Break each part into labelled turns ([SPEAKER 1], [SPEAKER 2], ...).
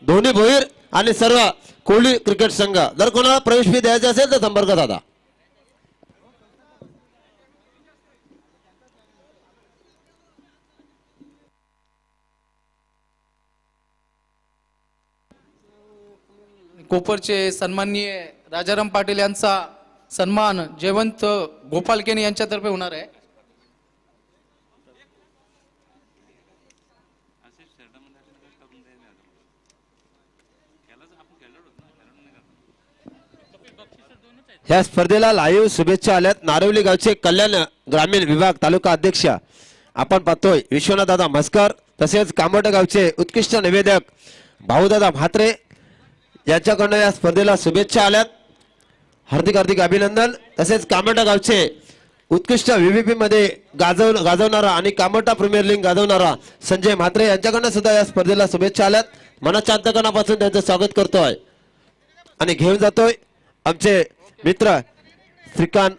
[SPEAKER 1] दोन्ही भोईर आणि सर्व कोहली क्रिकेट संघ जर कोणाला प्रवेश फी द्यायचा असेल तर संपर्क साधा.
[SPEAKER 2] कोपरचे सन्माननीय राजाराम पाटील यांचा सन्मान जयवंत गोपालकेनी यांच्यातर्फे होणार आहे.
[SPEAKER 1] या स्पर्धेला लाईव्ह शुभेच्छा आल्यात नारवली गावचे कल्याण ग्रामीण विभाग तालुका अध्यक्ष आपण पाहतोय विश्वनाथ दादा म्हस्कर, तसेच कामोट गावचे उत्कृष्ट निवेदक भाऊदादा म्हात्रे यांच्याकडून या स्पर्धेला शुभेच्छा आल्यात. हार्दिक हार्दिक अभिनंदन. तसेच कामोटा गावचे उत्कृष्ट व्हीव्हीपी मध्ये गाजवणारा आणि कामोटा प्रीमियर लीग गाजवणारा संजय म्हात्रे यांच्याकडून सुद्धा या स्पर्धेला शुभेच्छा आल्यात. मनाच्या अंतकरणापासून त्यांचं स्वागत करतोय आणि घेऊन जातोय आमचे मित्र श्रीकांत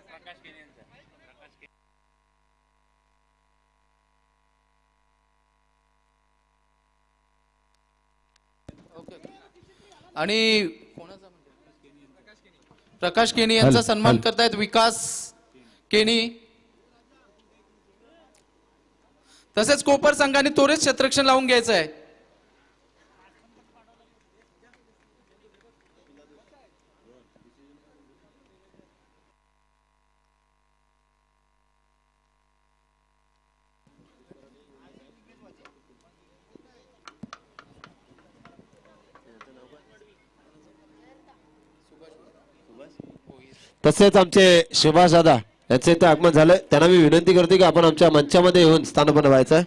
[SPEAKER 2] आणि प्रकाश केनी यांचा सन्मान करतायत विकास केनी. तसेच कोपर संघाने त्वरित क्षेत्ररक्षण लावून घ्यायचं आहे.
[SPEAKER 1] तसेच आमचे सुभाष दादा यांचे इथे आगमन झालंय. त्यांना मी विनंती करते की आपण आमच्या मंचामध्ये येऊन स्थान बनवायचं.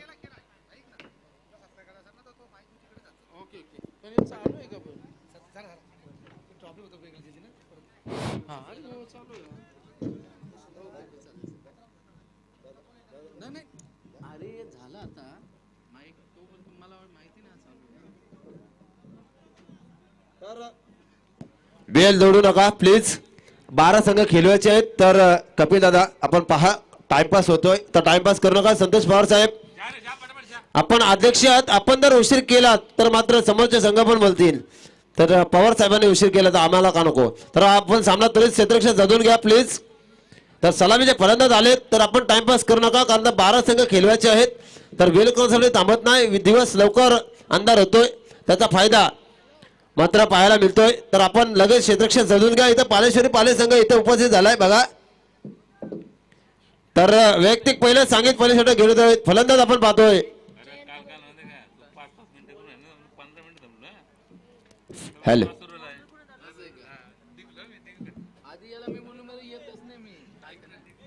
[SPEAKER 1] बेल जोडू नका प्लीज. 12 संघ खेळवायचे आहेत. तर कपिल दादा आपण पहा टाइमपास होतोय तर टाइमपास करू नका. संतोष पवार साहेब आपण अध्यक्ष आहात, आपण जर उशीर केला तर मात्र समोरचे संघ पण बोलतील. तर पवार साहेबांनी उशीर केला तर आम्हाला का नको. तर आपण सामना त्वरित क्षेत्ररक्षण जमून घ्या प्लीज. तर सलामीचे फलंदाज आलेत तर आपण टाइमपास करू नका कारण 12 संघ खेळवायचे आहेत. तर वेळ कोणासाठी थांबत नाही. दिवस लवकर अंधार होतोय त्याचा फायदा मात्र पाहायला मिळतोय. तर आपण लगेच क्षेत्ररक्षण जमून घ्या. इथं पालेश्वरी पाले संघ इथे उपस्थित झालाय बघा. तर वैयक्तिक पहिले सांगित पालेश्वर घेऊन येतोय. फलंदाज आपण पाहतोय हॅलो.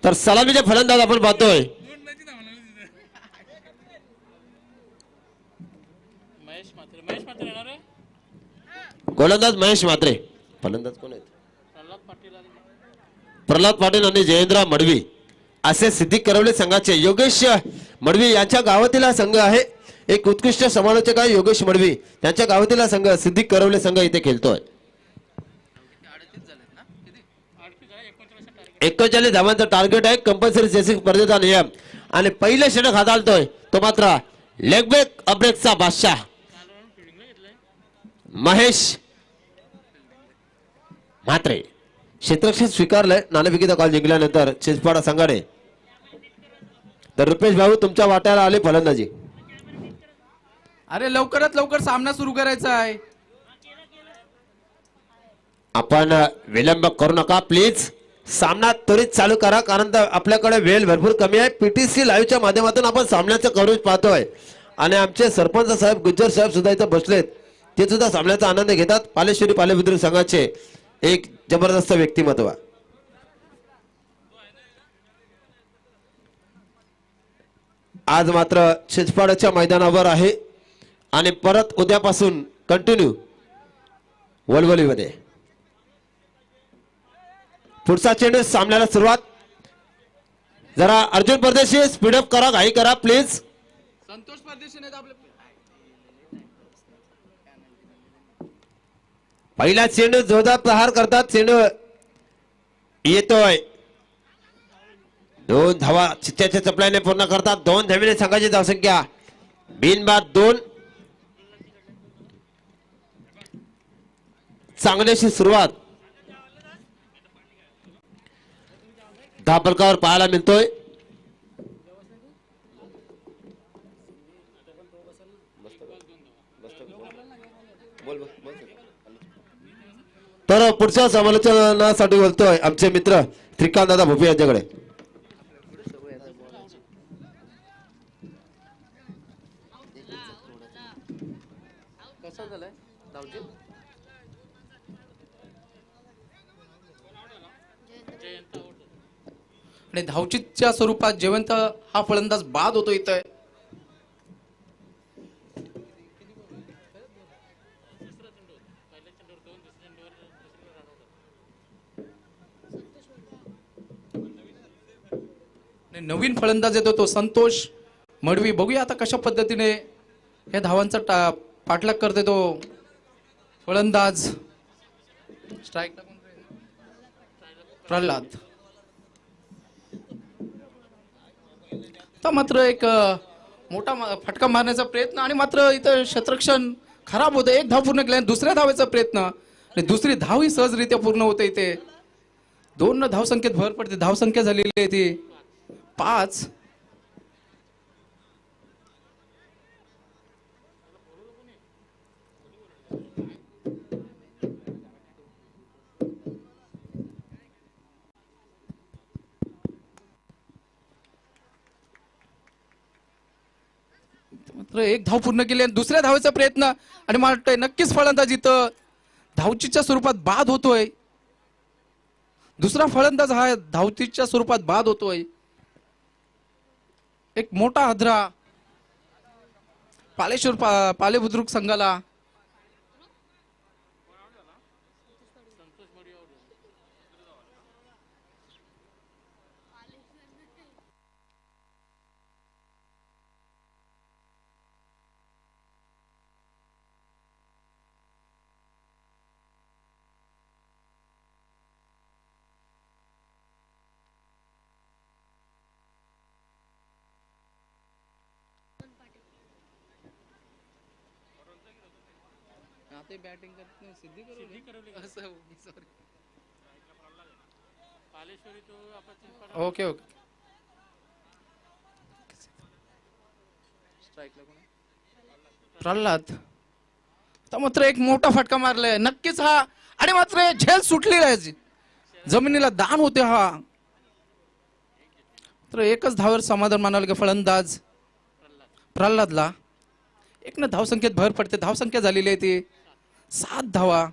[SPEAKER 1] तर सलामीचे फलंदाज आपण पाहतोय गोलंदाज महेश म्हात्रे. फलंदाज कोण आहेत? प्रल्हाद पाटील आणि जयेंद्र मडवी असे सिद्धिक करवले संघाचे योगेश मडवी यांच्या गावातील हा संघ आहे. एक उत्कृष्ट समालोचक आहे योगेश मडवी. त्यांच्या गावातील हा संघ सिद्धिक करवले संघ इथे खेळतोय. 39 धावांचा टार्गेट आहे. कंपल्सरी चेसिंग स्पर्धेचा नियम आणि पहिले षटक हाताळतोय तो मात्र लेग ब्रेक अब्रेकचा बादशाह महेश म्हात्रे. क्षेत्ररक्षण स्वीकारलंय. नाणेफेकीचा कॉल जिंकल्यानंतर चिंचपाडा संघाने. तर रुपेश भाऊ तुमच्या वाट्याला आले फलंदाजी.
[SPEAKER 2] अरे लवकरात लवकर सामना सुरू करायचा आहे.
[SPEAKER 1] आपण विलंब करू नका प्लीज. सामना त्वरित चालू करा कारण आपल्याकडे वेळ भरपूर कमी आहे. पीटीसी लाईव्हच्या माध्यमातून आपण सामन्याचं कव्हरेज पाहतोय आणि आमचे सरपंच साहेब गुज्जर साहेब सुद्धा इथे बसलेत. ते सुद्धा सामन्याचा आनंद घेतात. पालेश्वरी पालेबुद्रुक संघाचे एक जबरदस्त व्यक्तिमत्व. आज मात्र चिंचपाड्याच्या मैदानावर आहे आणि परत उद्यापासून कंटिन्यू वलवलीमध्ये. पुढचा चेंडू सामन्याला सुरुवात. जरा अर्जुन परदेशी स्पीडअप करा, घाई करा प्लीज.
[SPEAKER 2] संतोष परदेशी ने आपले
[SPEAKER 1] पहिला चेंडू जोरदार प्रहार करतात. चेंडू येतोय. 2 धावा चित्त्याच्या चपल्याने पूर्ण करतात. 2 धावेने संघाची धावसंख्या बिनबाद 2. चांगल्याशी सुरुवात धापलकावर पाहायला मिळतोय. तर पुढच्या समालोचनासाठी बोलतोय आमचे मित्र श्रीकांत दादा भोपे यांच्याकडे.
[SPEAKER 2] आणि धावचीच्या स्वरूपात जयवंत हा फलंदाज बाद होतो इथं. आणि नवीन फलंदाज येतो तो संतोष मडवी. बघूया आता कशा पद्धतीने या धावांचा पाठलाग करते तो फलंदाज. स्ट्राईक प्रल्हाद. तर मात्र एक मोठा फटका मारण्याचा प्रयत्न आणि मात्र इथं क्षेत्ररक्षण खराब होतं. एक धाव पूर्ण केल्या दुसऱ्या धावेचा प्रयत्न आणि दुसरी धाव ही सहजरित्या पूर्ण होते. इथे 2 धावसंख्येत भर पडते. धावसंख्या झालेली आहे ती 5. मात्र एक धाव पूर्ण केली आणि दुसऱ्या धावेचा प्रयत्न आणि मला वाटतंय नक्कीच फलंदाज इथं धावचीच्या स्वरूपात बाद होतोय. दुसरा फलंदाज हा धावचीच्या स्वरूपात बाद होतोय. एक मोठा हादरा पाले बुद्रुक संघाला. Batting okay okay. प्रल्हाद तर मात्र एक मोठा फटका मारलाय नक्कीच हा. आणि मात्र झेल सुटलेला आहे. जमिनीला दान होते हा. तर एकच धावर समाधान मानावं लागेल फलंदाज प्रल्हादला. 1 धावसंख्येत भर पडते. धावसंख्या झालेली आहे ती 7 धावा.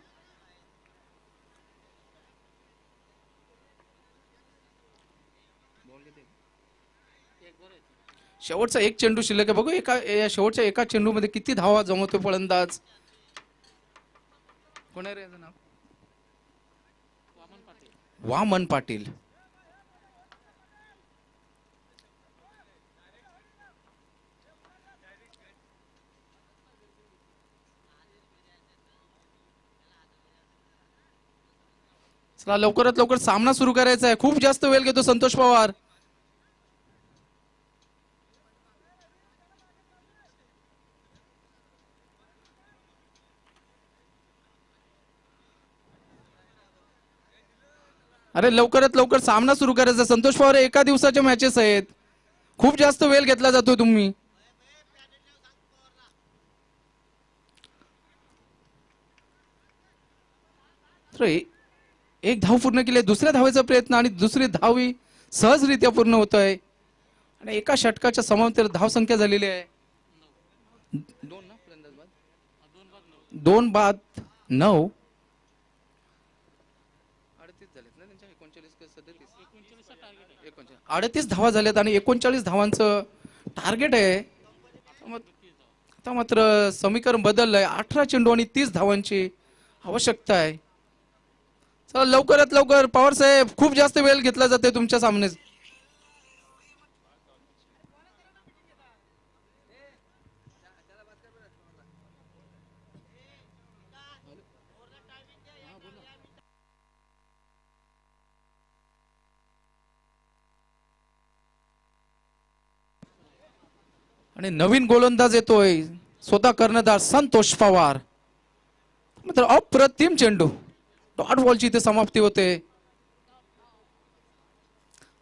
[SPEAKER 2] शेवटचा एक चेंडू शिल्लक आहे. बघू या शेवटच्या एका चेंडू मध्ये किती धावा जमवतो फलंदाज. कोण आहे रे याचं नाव? वामन पाटील. चला लवकरात लवकर सामना सुरू करायचा आहे. खूप जास्त वेळ घेतो संतोष पवार. अरे लवकरात लवकर सामना सुरू करायचा. संतोष पवार एका दिवसाच्या मॅचेस आहेत. खूप जास्त वेळ घेतला जातो तुम्ही. एक धाव पूर्ण केली. दुसऱ्या धावेचा प्रयत्न आणि दुसरी धाव ही सहजरित्या पूर्ण होत आहे. आणि एका षटकाच्या समांतर धावसंख्या झालेली आहे 2 बाद 9. 38 धावा झाल्यात आणि 39 धावांचं टार्गेट आहे. आता मात्र समीकरण बदललंय. 18 चेंडू आणि 30 धावांची आवश्यकता आहे. चला लवकरात लवकर पवार साहेब. खूप जास्त वेळ घेतला जाते तुमच्या सामने. आणि नवीन गोलंदाज येतोय स्वतः कर्णधार संतोष पवार. मात्र अप्रतिम चेंडू, डॉट बॉलची इथे समाप्ती होते.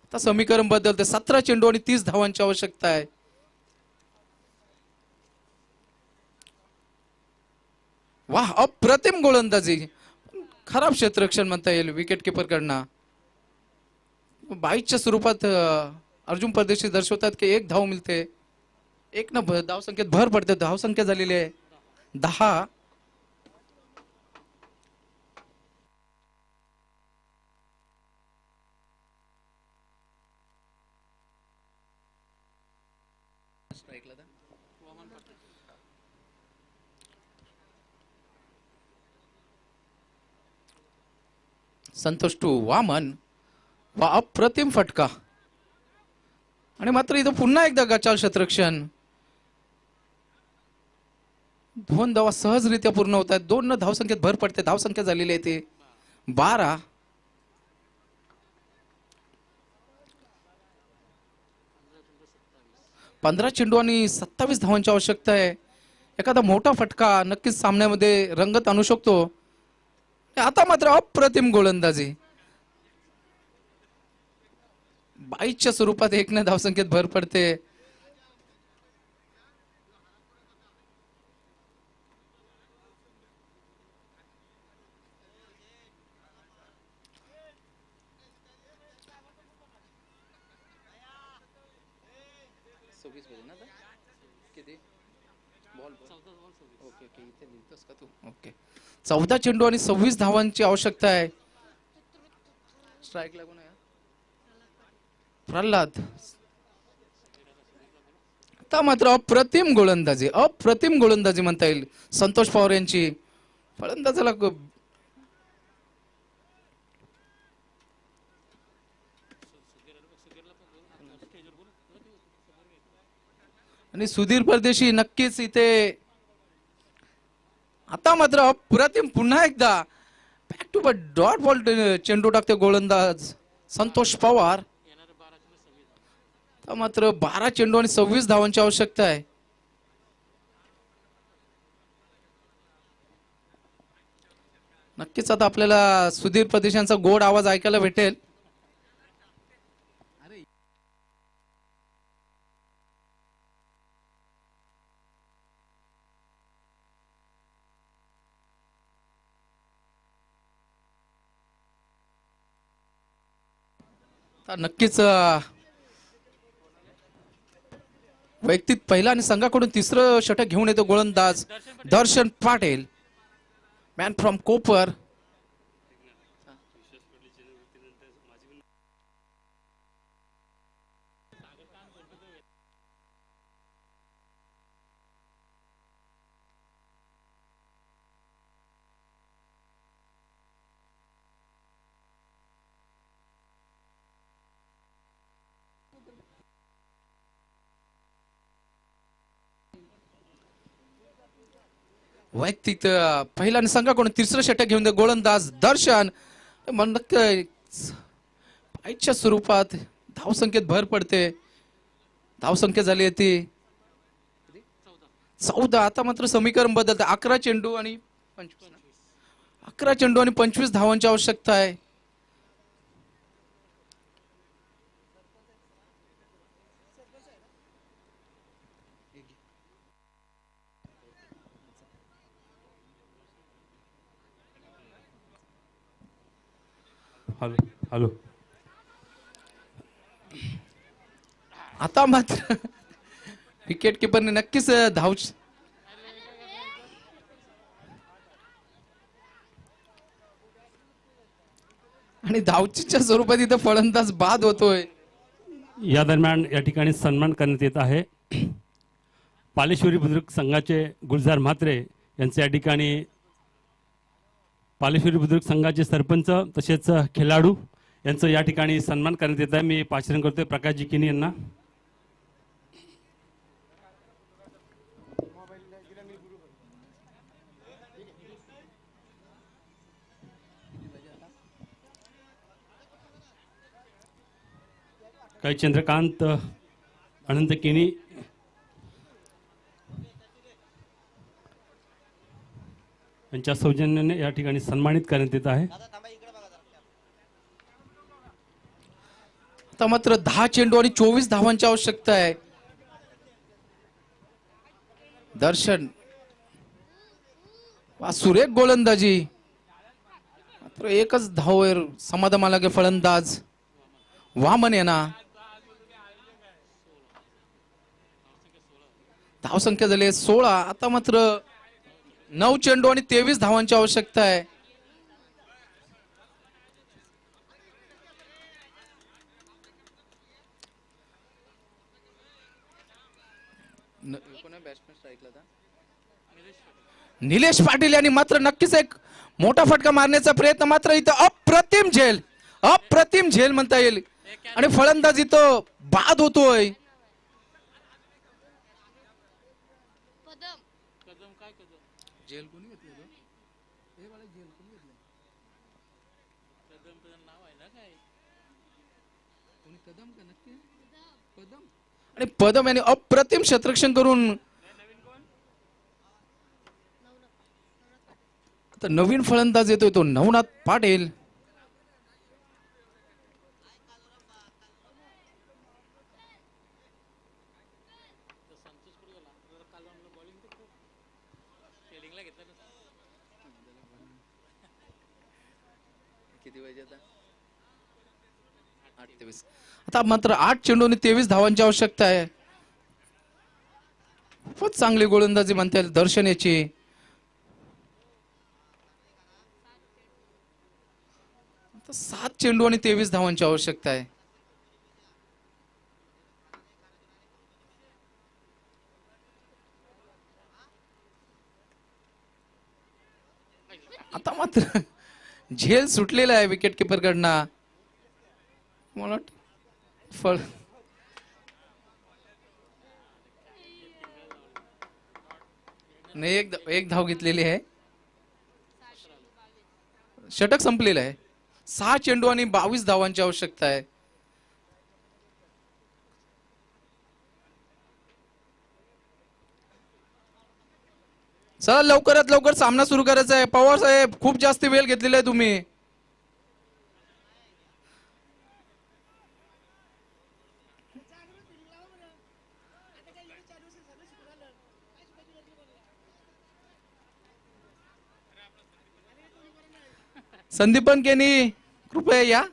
[SPEAKER 2] आता समीकरण बदलते. 17 चेंडू आणि 30 धावांची आवश्यकता आहे. वाह, अप्रतिम गोलंदाजी, खराब क्षेत्ररक्षण म्हणता येईल विकेट किपर कडनं. 22च्या स्वरूपात अर्जुन परदेशी दर्शवतात की 1 धाव मिळते. 1 न धाव संख्येत भर पडते. धाव संख्या झालेली आहे 10. संतोष टू वामन, वा अप्रतिम फटका. आणि मात्र इथं पुन्हा एकदा गचाल क्षेत्ररक्षण. 2 धावा सहजरित्या पूर्ण होत आहेत. 2 न धावसंख्येत भर पडते. धावसंख्या झालेली आहे ते 12. पंधरा चेंडू आणि 27 धावांची आवश्यकता आहे. एखादा मोठा फटका नक्कीच सामन्यामध्ये रंगत आणू शकतो. आता मात्र अप्रतिम गोलंदाजी. 22च्या स्वरूपात 1 न धावसंख्येत भर पडते. ओके, 14 चेंडू आणि 26 धावांची आवश्यकता आहे. स्ट्राईक लागून आहे प्रल्हाद. आता मात्र अप्रतिम गोलंदाजी, अप्रतिम गोलंदाजी म्हणता येईल संतोष पवार यांची. फलंदाजाला आणि सुधीर परदेशी नक्कीच इथे. आता मात्र अप्रतिम पुन्हा एकदा back to back dot ball चेंडू टाकते गोलंदाज संतोष पवार. आता मात्र 12 चेंडू आणि 26 धावांची आवश्यकता आहे. नक्कीच आता आपल्याला सुधीर परदेशांचा गोड आवाज ऐकायला भेटेल. नक्कीच वैयक्तिक पहिला आणि संघाकडून तिसरं षटक घेऊन येतो गोलंदाज दर्शन पाटील, मॅन फ्रॉम कोपर. वैयक्तिक पहिला आणि संघाकडून तिसरं षटक घेऊन गोलंदाज दर्शन. पायच्या स्वरूपात धावसंख्येत भर पडते. धावसंख्या झाली आहे ती 14. आता मात्र समीकरण बदलते. 11 चेंडू आणि 25 धावांची आवश्यकता आहे.
[SPEAKER 3] हॅलो,
[SPEAKER 2] आता मात्र विकेट किपरने नक्कीच धाव आणि धावचीच्या स्वरूपात इथं फलंदाज बाद होतोय.
[SPEAKER 3] या दरम्यान या ठिकाणी सन्मान करण्यात येत आहे. पालेश्वरी बुद्रुक संघाचे गुलजार म्हात्रे यांचे या ठिकाणी पालेश्वरी बुद्रुक संघाचे सरपंच तसेच खेळाडू यांचं या ठिकाणी सन्मान करण्यात येत आहे. मी पाचारण करतोय प्रकाशजी किनी यांना. काही चंद्रकांत अनंत किनी, यांच्या सौजन्याने या ठिकाणी सन्मानित करण्यात येत आहे.
[SPEAKER 2] आता मात्र 10 चेंडू आणि 24 धावांची आवश्यकता आहे. दर्शन वा सुरेख गोलंदाजी. मात्र एकच धावेवर समाधान लागे फलंदाज वामन यांना. धावसंख्या झाली 16. आता मात्र 9 चेंडू आणि 23 धावांची आवश्यकता आहे. निलेश पाटील यांनी मात्र नक्कीच एक मोठा फटका मारण्याचा प्रयत्न. मात्र इथं अप्रतिम झेल म्हणता येईल आणि फलंदाज इथं बाद होतोय. आणि पदम यांनी अप्रतिम क्षेत्ररक्षण करून आता नवीन फलंदाज येतोय तो नवनाथ पाटील. आता मात्र 8 चेंडू आणि 23 धावांची आवश्यकता आहे. खूपच चांगली गोलंदाजी म्हणता येईल दर्शन याची. आता 7 चेंडू आणि 23 धावांची आवश्यकता आहे. आता मात्र झेल सुटलेला आहे विकेट किपर कडनं. मला वाटतं फळ नाही एक धाव घेतलेली आहे. षटक संपलेलं आहे. 6 चेंडू आणि 22 धावांची आवश्यकता आहे. चला लवकरात लवकर सामना सुरू करायचा आहे. पवार साहेब खूप जास्त वेळ घेतलेला आहे तुम्ही. संदीपन केनी कृपया या.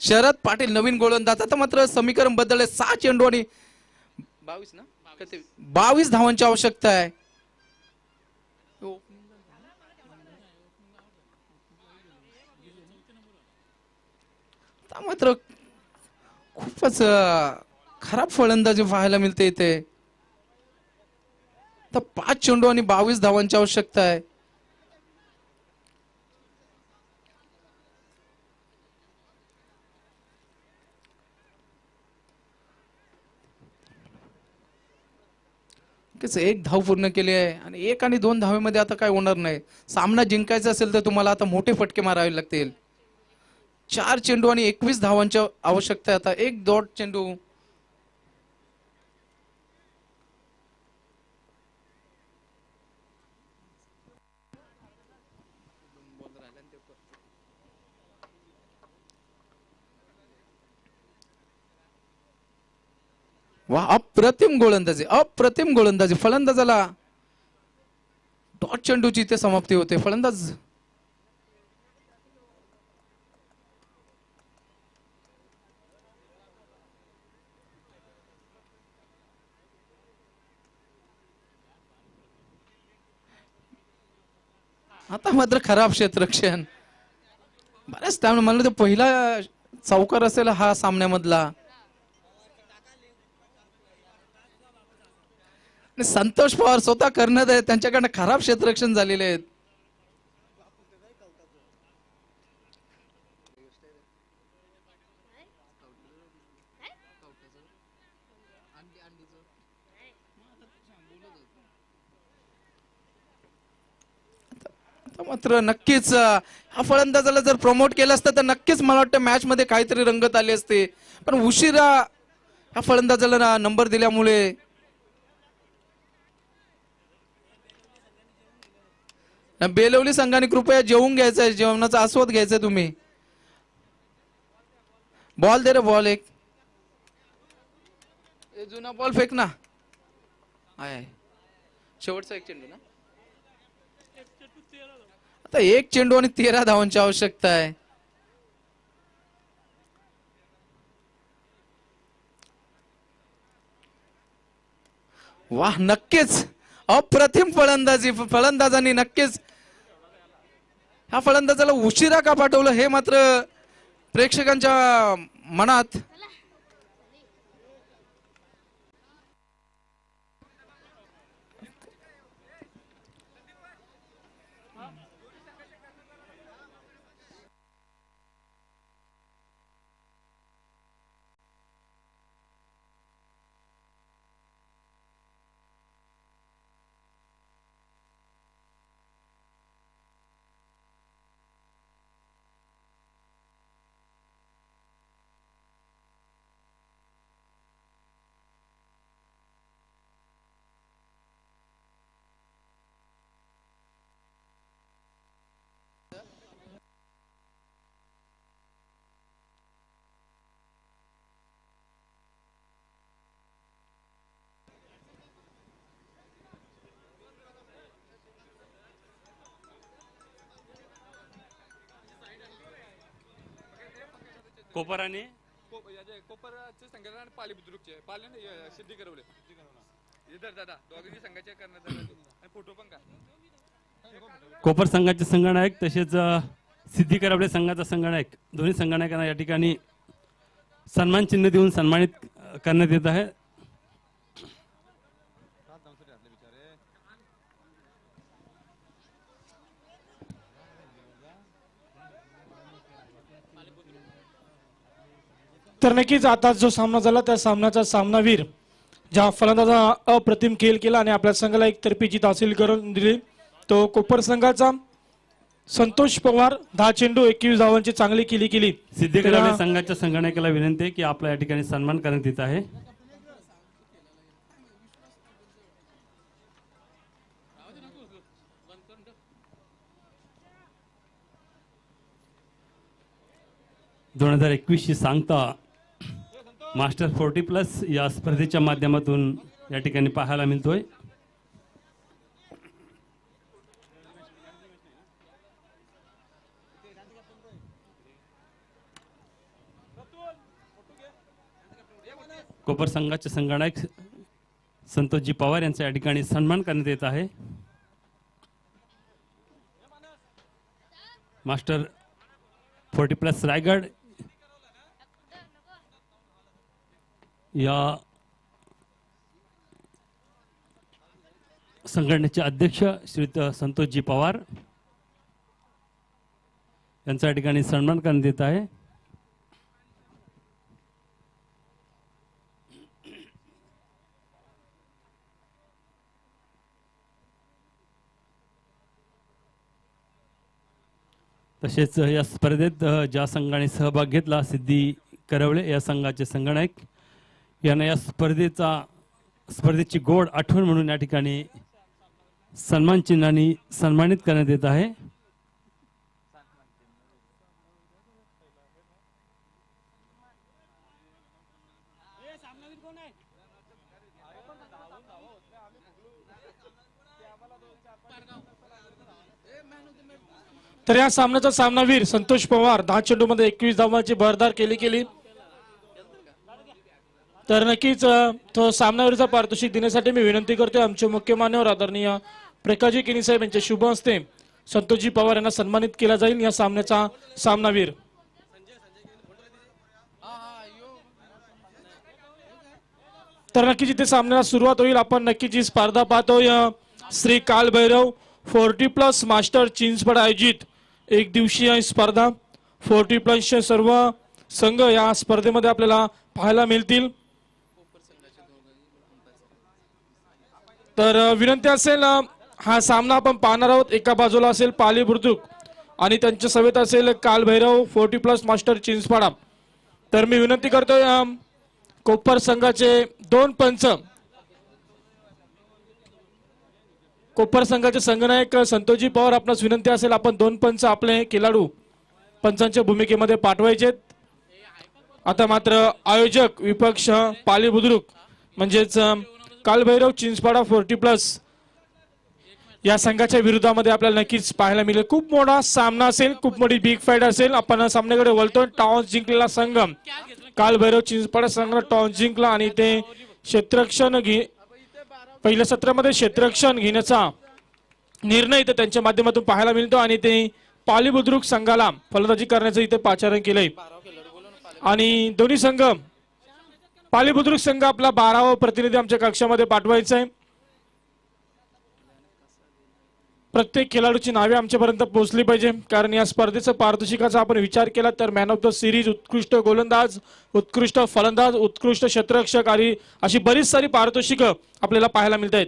[SPEAKER 2] शरद पाटील नवीन गोलंदाज. आता मात्र समीकरण बदलले. 6 चेंडू आणि 22 धावांची आवश्यकता आहे. मात्र खूपच खराब फलंदाजी पाहायला मिळते इथे. तर 5 चेंडू आणि 22 धावांची आवश्यकता आहे. एक धाव पूर्ण केली आहे आणि 1 आणि 2 धावेमध्ये आता काय होणार नाही. सामना जिंकायचा असेल तर तुम्हाला आता मोठे फटके मारावे लागतील. 4 चेंडू आणि 21 धावांची आवश्यकता आहे. आता 1 डॉट चेंडू. वा अप्रतिम गोलंदाजी. फलंदाजाला डॉट चेंडूची इथे समाप्ती होते. फलंदाज आता मात्र खराब क्षेत्ररक्षण. बऱ्याच टाइम म्हणलं तर पहिला चौकार असेल हा सामन्यामधला. संतोष पवार स्वतः करण्यात आहे. त्यांच्याकडनं खराब क्षेत्ररक्षण झालेले आहेत. मात्र नक्कीच हा फलंदाजाला जर प्रमोट केलं असतं तर नक्कीच मला वाटतं मॅच मध्ये काहीतरी रंगत आली असते. पण उशिरा ह्या फलंदाजाला नंबर दिल्यामुळे बेलवली संघाने कृपया जेवून घ्यायचंय, जेवणाचा आस्वाद घ्यायचा तुम्ही. बॉल दे रे, बॉल एक. जुना बॉल फेक ना. आहे शेवटचा एक चेंडू ना. आता एक चेंडू आणि 13 धावांची आवश्यकता आहे. वाह, नक्कीच अप्रतिम फलंदाजी. फलंदाजांनी नक्कीच ह्या फलंदाजाला उशिरा का पाठवलं हे मात्र प्रेक्षकांच्या मनात.
[SPEAKER 3] कोपर आणि
[SPEAKER 4] कोपरचे संघटना आणि पाली बुद्रुकचे पाली सिद्धी करवले इधर दादा दोघांची संघाचे करण्यात आले आणि फोटो पण का.
[SPEAKER 3] कोपर संघाचे संघनायक तसेच सिद्धी करावडे संघाचा संघनायक दोन्ही संघनायकांना या ठिकाणी सन्मान चिन्ह देऊन सन्मानित करण्यात येत आहे.
[SPEAKER 5] तर नक्कीच आता जो सामना झाला त्या सामन्याचा सामनावीर ज्या फलंदाजा अप्रतिम खेळ केला आणि आपल्या संघाला एक तर्फी जीत हासिल करून दिली तो कोपर संघाचा संतोष पवार. 10 चेंडू 21 धावांची चांगली केली.
[SPEAKER 3] सिद्धी करावडे संघाच्या संघनायकाला विनंती आहे की आपल्या या ठिकाणी सन्मान करण्यात येत आहे. दोन 2021 ची सांगता मास्टर 40+ या स्पर्धेच्या माध्यमातून या ठिकाणी पाहायला मिळतोय. कोपर संघाचे संघनायक संतोषजी पवार यांचा या ठिकाणी सन्मान करण्यात येत आहे. मास्टर 40+ रायगड या संघटनेचे अध्यक्ष श्रीयुत संतोषजी पवार यांचा या ठिकाणी सन्मान करण्यात येत आहे. तसेच या स्पर्धेत ज्या संघाने सहभाग घेतला सिद्धी करवळे या संघाचे संघनायक यांना या स्पर्धेची गोड आठवण म्हणून या ठिकाणी सन्मान चिन्हाने सन्मानित करण्यात येत आहे.
[SPEAKER 5] तर या सामन्याचा सामनावीर संतोष पवार 10 चेंडूमध्ये 21 धावांची भरदार केली. तर नक्कीच तो सामनावीरचा पारितोषिक देण्यासाठी मी विनंती करतोय आमचे मुख्य मान्यवर आदरणीय प्रकाशजी किनी साहेब यांच्या शुभ हस्ते संतोषजी पवार यांना सन्मानित केला जाईल या सामन्याचा सामनावीर. तर नक्कीच इथे सामन्याला सुरुवात होईल. आपण नक्कीच ही स्पर्धा पाहतोय श्री कालभैरव 40+ मास्टर चिंचवड आयोजित एक दिवसीय स्पर्धा. 40+ सर्व संघ या स्पर्धेमध्ये आपल्याला पाहायला मिळतील. तर विनंती असेल हा सामना आपण पाहणार आहोत. एका बाजूला असेल पाली बुद्रुक आणि त्यांच्या सवेत असेल कालभैरव 40+ मास्टर चिंचपाडा. तर मी विनंती करतोय कोपर संघाचे 2 पंच कोपर संघाचे संघनायक संतोषजी पवार, आपणास विनंती असेल आपण 2 पंच आपले खेळाडू पंचांच्या भूमिकेमध्ये पाठवायचे. आता मात्र आयोजक विपक्ष पाली बुद्रुक म्हणजेच कालभैरव चिंचपाडा 40+ या संघाच्या विरोधामध्ये आपल्याला नक्कीच पाहायला मिळेल. खूप मोठा सामना असेल, खूप मोठी बिग फाईट असेल. आपण सामन्याकडे वळतो. टॉस जिंकलेला संघ कालभैरव चिंचपाडा संघाने टॉस जिंकला आणि ते क्षेत्ररक्षण पहिल्या सत्रामध्ये क्षेत्ररक्षण घेण्याचा निर्णय इथे त्यांच्या माध्यमातून पाहायला मिळतो आणि ते पाली बुद्रुक संघाला फलंदाजी करण्याचं इथे पाचारण केलंय. आणि दोन्ही संघ, पाली बुद्रुक संघ आपला 12वा प्रतिनिधी आमच्या कक्षामध्ये पाठवायचा आहे. प्रत्येक खेळाडूची नावे आमच्यापर्यंत पोहोचली पाहिजे, कारण या स्पर्धेचा पारितोषिकाचा आपण विचार केला तर मॅन ऑफ द सिरीज, उत्कृष्ट गोलंदाज, उत्कृष्ट फलंदाज, उत्कृष्ट क्षेत्ररक्षक आणि अशी बरीच सारी पारितोषिकं आपल्याला पाहायला मिळत आहेत.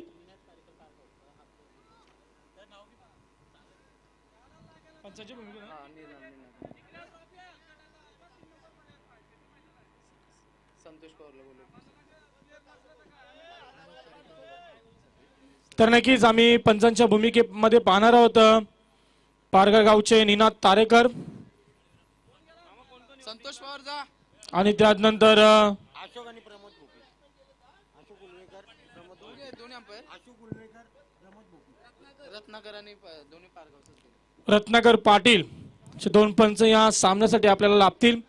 [SPEAKER 5] तर नक्कीच आम्ही पंचांच्या भूमिकेमध्ये पाहणार आहोत पारगाव गावचे निनाद तारेकर
[SPEAKER 2] संतोष पवार जा.
[SPEAKER 5] आणि त्यानंतर
[SPEAKER 2] दोन्ही अंपायर रत्नाकर आणि दोन्ही पारगावचे.
[SPEAKER 5] रत्नाकर पाटील असे 2 पंच या सामन्यासाठी आपल्याला लाभतील.